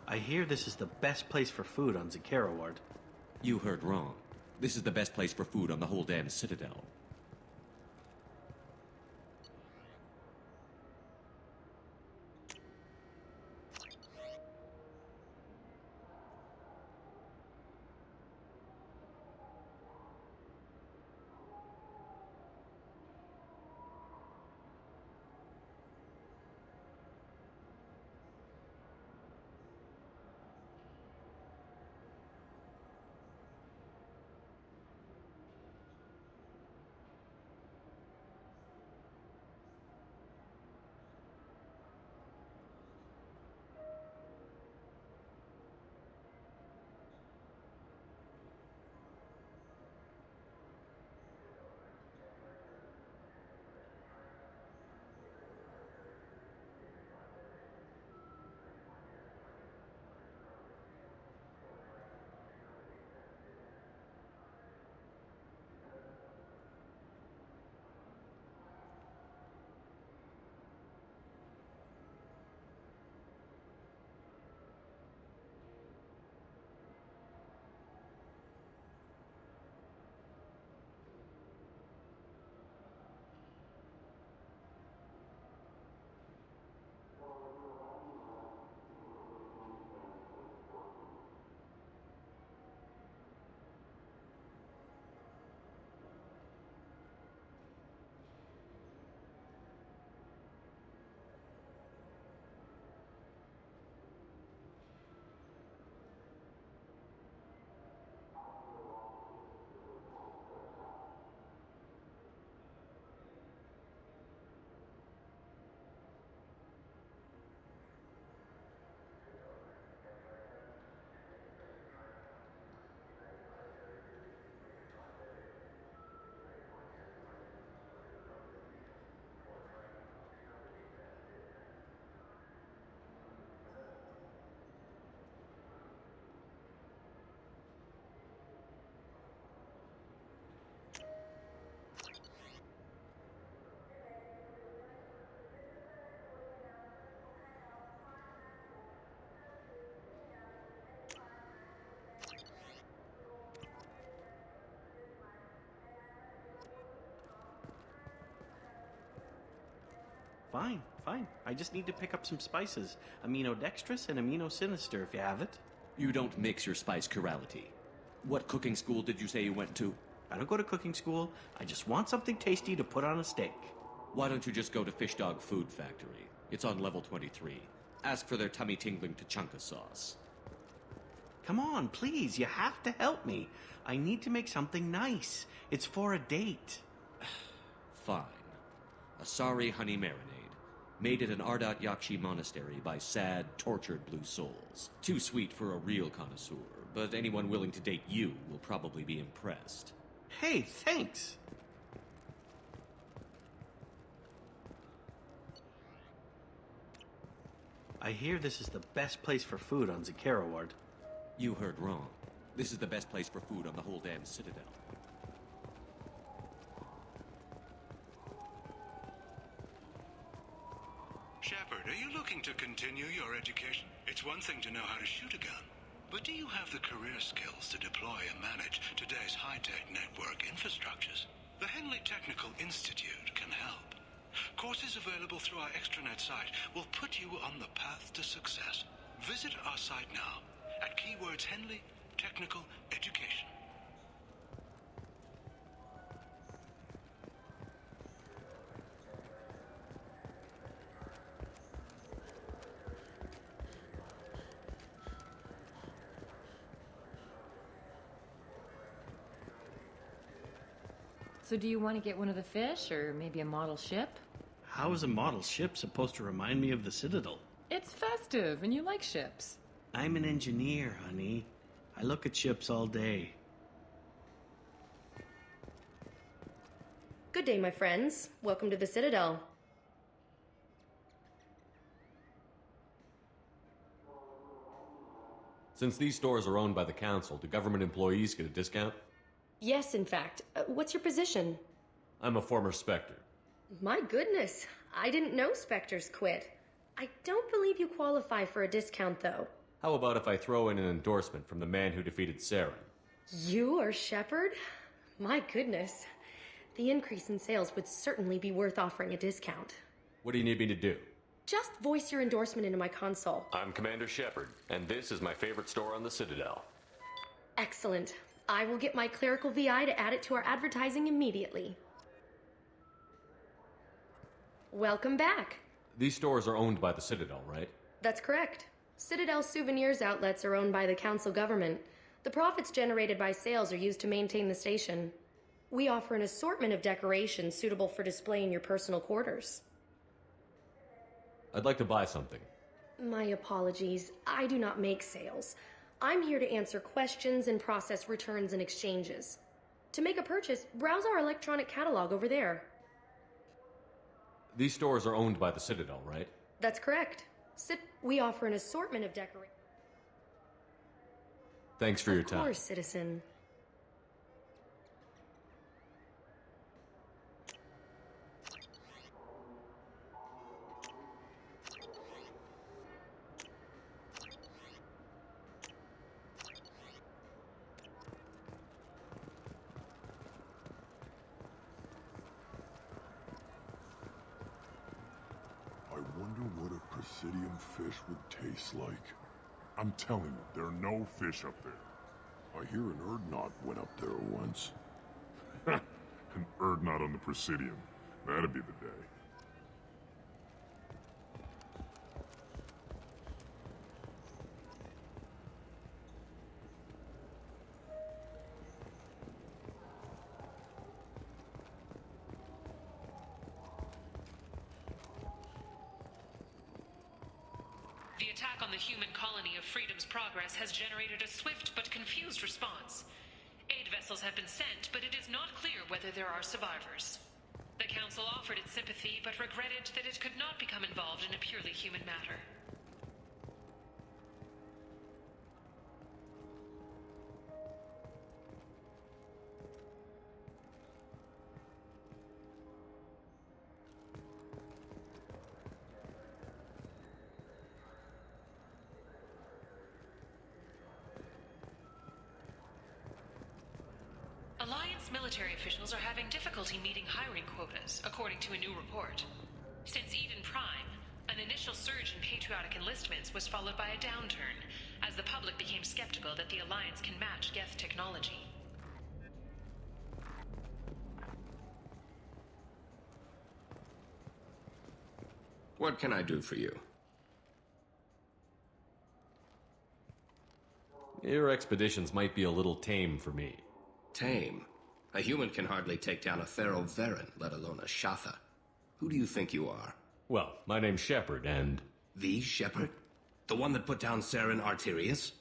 I hear this is the best place for food on Zakera Ward. You heard wrong. This is the best place for food on the whole damn Citadel. Fine, fine. I just need to pick up some spices. Aminodextrous and aminosinister, if you have it. You don't mix your spice chirality. What cooking school did you say you went to? I don't go to cooking school. I just want something tasty to put on a steak. Why don't you just go to Fish Dog Food Factory? It's on level 23. Ask for their tummy-tingling Tachanka sauce. Come on, please, you have to help me. I need to make something nice. It's for a date. Fine. Asari honey marinade. Made at an Ardat Yakshi monastery by sad, tortured blue souls. Too sweet for a real connoisseur, but anyone willing to date you will probably be impressed. Hey, thanks. I hear this is the best place for food on Zakera Ward. You heard wrong. This is the best place for food on the whole damn Citadel. Shepard, are you looking to continue your education? It's one thing to know how to shoot a gun, but do you have the career skills to deploy and manage today's high-tech network infrastructures? The Henley Technical Institute can help. Courses available through our extranet site will put you on the path to success. Visit our site now at keywords Henley Technical Education. So do you want to get one of the fish, or maybe a model ship? How is a model ship supposed to remind me of the Citadel? It's festive, and you like ships. I'm an engineer, honey. I look at ships all day. Good day, my friends. Welcome to the Citadel. Since these stores are owned by the Council, do government employees get a discount? Yes, in fact. What's your position? I'm a former Spectre. My goodness, I didn't know Spectres quit. I don't believe you qualify for a discount, though. How about if I throw in an endorsement from the man who defeated Saren? You are Shepard? My goodness. The increase in sales would certainly be worth offering a discount. What do you need me to do? Just voice your endorsement into my console. I'm Commander Shepard, and this is my favorite store on the Citadel. Excellent. I will get my clerical VI to add it to our advertising immediately. Welcome back. These stores are owned by the Citadel, right? That's correct. Citadel Souvenirs outlets are owned by the Council government. The profits generated by sales are used to maintain the station. We offer an assortment of decorations suitable for display in your personal quarters. I'd like to buy something. My apologies. I do not make sales. I'm here to answer questions and process returns and exchanges. To make a purchase, browse our electronic catalog over there. These stores are owned by the Citadel, right? That's correct. We offer an assortment of decorations. Thanks for your time. Of course, citizen. I wonder what a Presidium fish would taste like. I'm telling you, there are no fish up there. I hear an Urdnot went up there once. An Urdnot on the Presidium. That'd be the day. The attack on the human colony of Freedom's Progress has generated a swift but confused response. Aid vessels have been sent, but it is not clear whether there are survivors. The Council offered its sympathy, but regretted that it could not become involved in a purely human matter. Alliance military officials are having difficulty meeting hiring quotas, according to a new report. Since Eden Prime, an initial surge in patriotic enlistments was followed by a downturn, as the public became skeptical that the Alliance can match Geth technology. What can I do for you? Your expeditions might be a little tame for me. Tame? A human can hardly take down a Thero Varen, let alone a Shatha. Who do you think you are? Well, my name's Shepard, and... The Shepard? The one that put down Saren Arterius?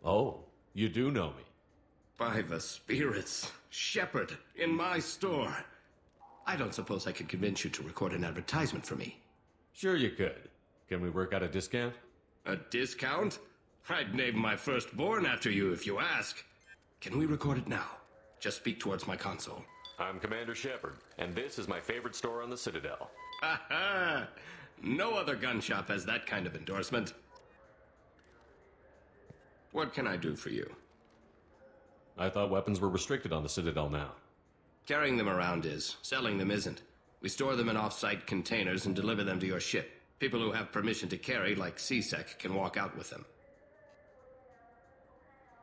Oh, you do know me. By the spirits. Shepard, in my store. I don't suppose I could convince you to record an advertisement for me. Sure you could. Can we work out a discount? A discount? I'd name my firstborn after you if you ask. Can we record it now? Just speak towards my console. I'm Commander Shepard, and this is my favorite store on the Citadel. Ha ha! No other gun shop has that kind of endorsement. What can I do for you? I thought weapons were restricted on the Citadel now. Carrying them around is. Selling them isn't. We store them in off-site containers and deliver them to your ship. People who have permission to carry, like CSEC, can walk out with them.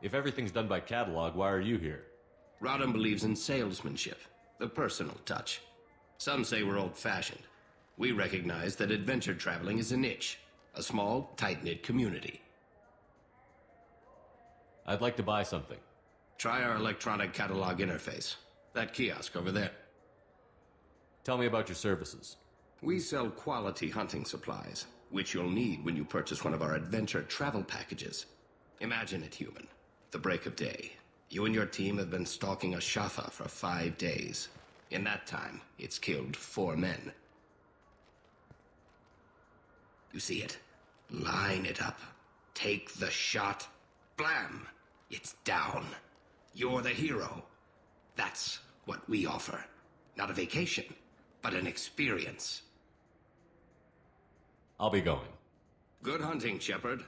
If everything's done by catalog, why are you here? Rodham believes in salesmanship, the personal touch. Some say we're old-fashioned. We recognize that adventure traveling is a niche, a small, tight-knit community. I'd like to buy something. Try our electronic catalog interface. That kiosk over there. Tell me about your services. We sell quality hunting supplies, which you'll need when you purchase one of our adventure travel packages. Imagine it, human. The break of day. You and your team have been stalking a Shatha for 5 days. In that time, it's killed 4 men. You see it? Line it up. Take the shot. Blam! It's down. You're the hero. That's what we offer. Not a vacation, but an experience. I'll be going. Good hunting, Shepard.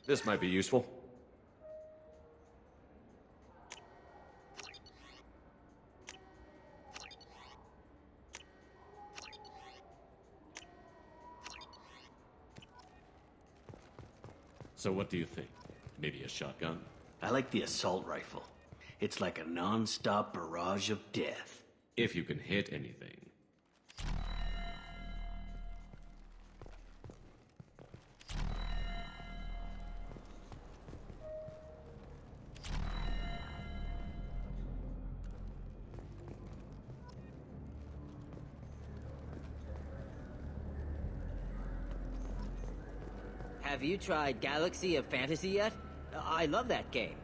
This might be useful. So what do you think? Maybe a shotgun? I like the assault rifle. It's like a non-stop barrage of death. If you can hit anything. Have you tried Galaxy of Fantasy yet? I love that game.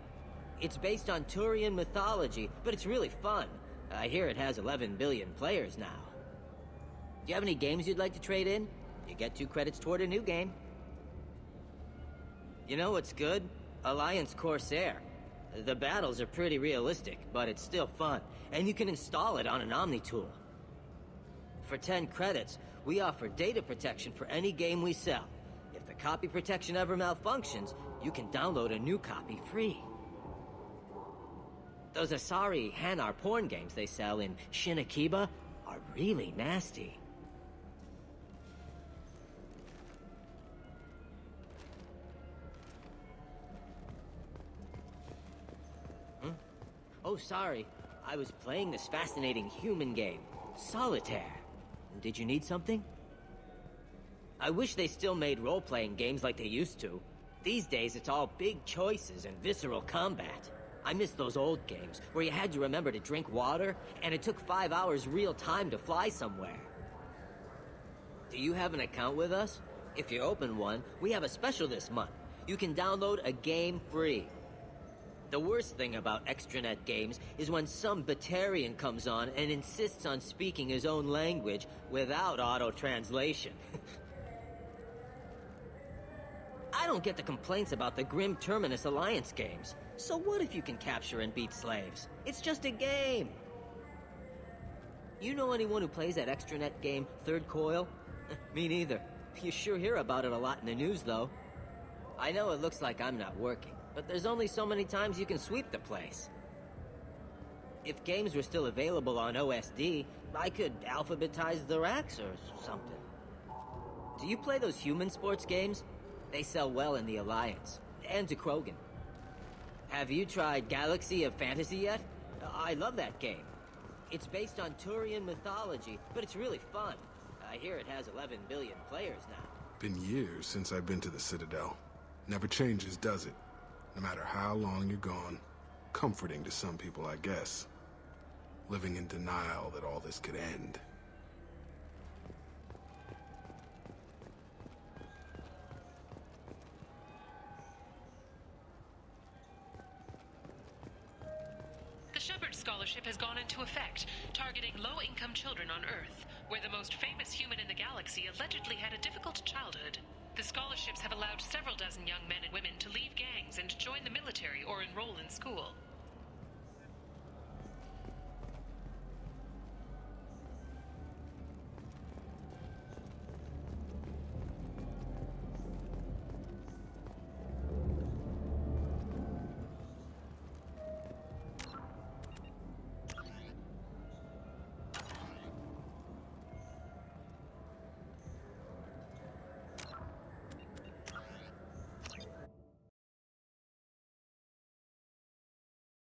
It's based on Turian mythology, but it's really fun. I hear it has 11 billion players now. Do you have any games you'd like to trade in? You get 2 credits toward a new game. You know what's good? Alliance Corsair. The battles are pretty realistic, but it's still fun, and you can install it on an Omni tool. For 10 credits, we offer data protection for any game we sell. If the copy protection ever malfunctions, you can download a new copy free. Those Asari Hanar porn games they sell in Shinakiba are really nasty. Oh, sorry. I was playing this fascinating human game, Solitaire. Did you need something? I wish they still made role-playing games like they used to. These days, it's all big choices and visceral combat. I miss those old games, where you had to remember to drink water, and it took 5 hours real time to fly somewhere. Do you have an account with us? If you open one, we have a special this month. You can download a game free. The worst thing about extranet games is when some Batarian comes on and insists on speaking his own language without auto-translation. I don't get the complaints about the Grim Terminus Alliance games. So what if you can capture and beat slaves? It's just a game! You know anyone who plays that extranet game, Third Coil? Me neither. You sure hear about it a lot in the news, though. I know it looks like I'm not working, but there's only so many times you can sweep the place. If games were still available on OSD, I could alphabetize the racks or something. Do you play those human sports games? They sell well in the Alliance, and to Krogan. Have you tried Galaxy of Fantasy yet? I love that game. It's based on Turian mythology, but it's really fun. I hear it has 11 billion players now. Been years since I've been to the Citadel. Never changes, does it? No matter how long you're gone. Comforting to some people, I guess. Living in denial that all this could end. The Shepard Scholarship has gone into effect, targeting low-income children on Earth, where the most famous human in the galaxy allegedly had a difficult childhood. The scholarships have allowed several dozen young men and women to leave gangs and join the military or enroll in school.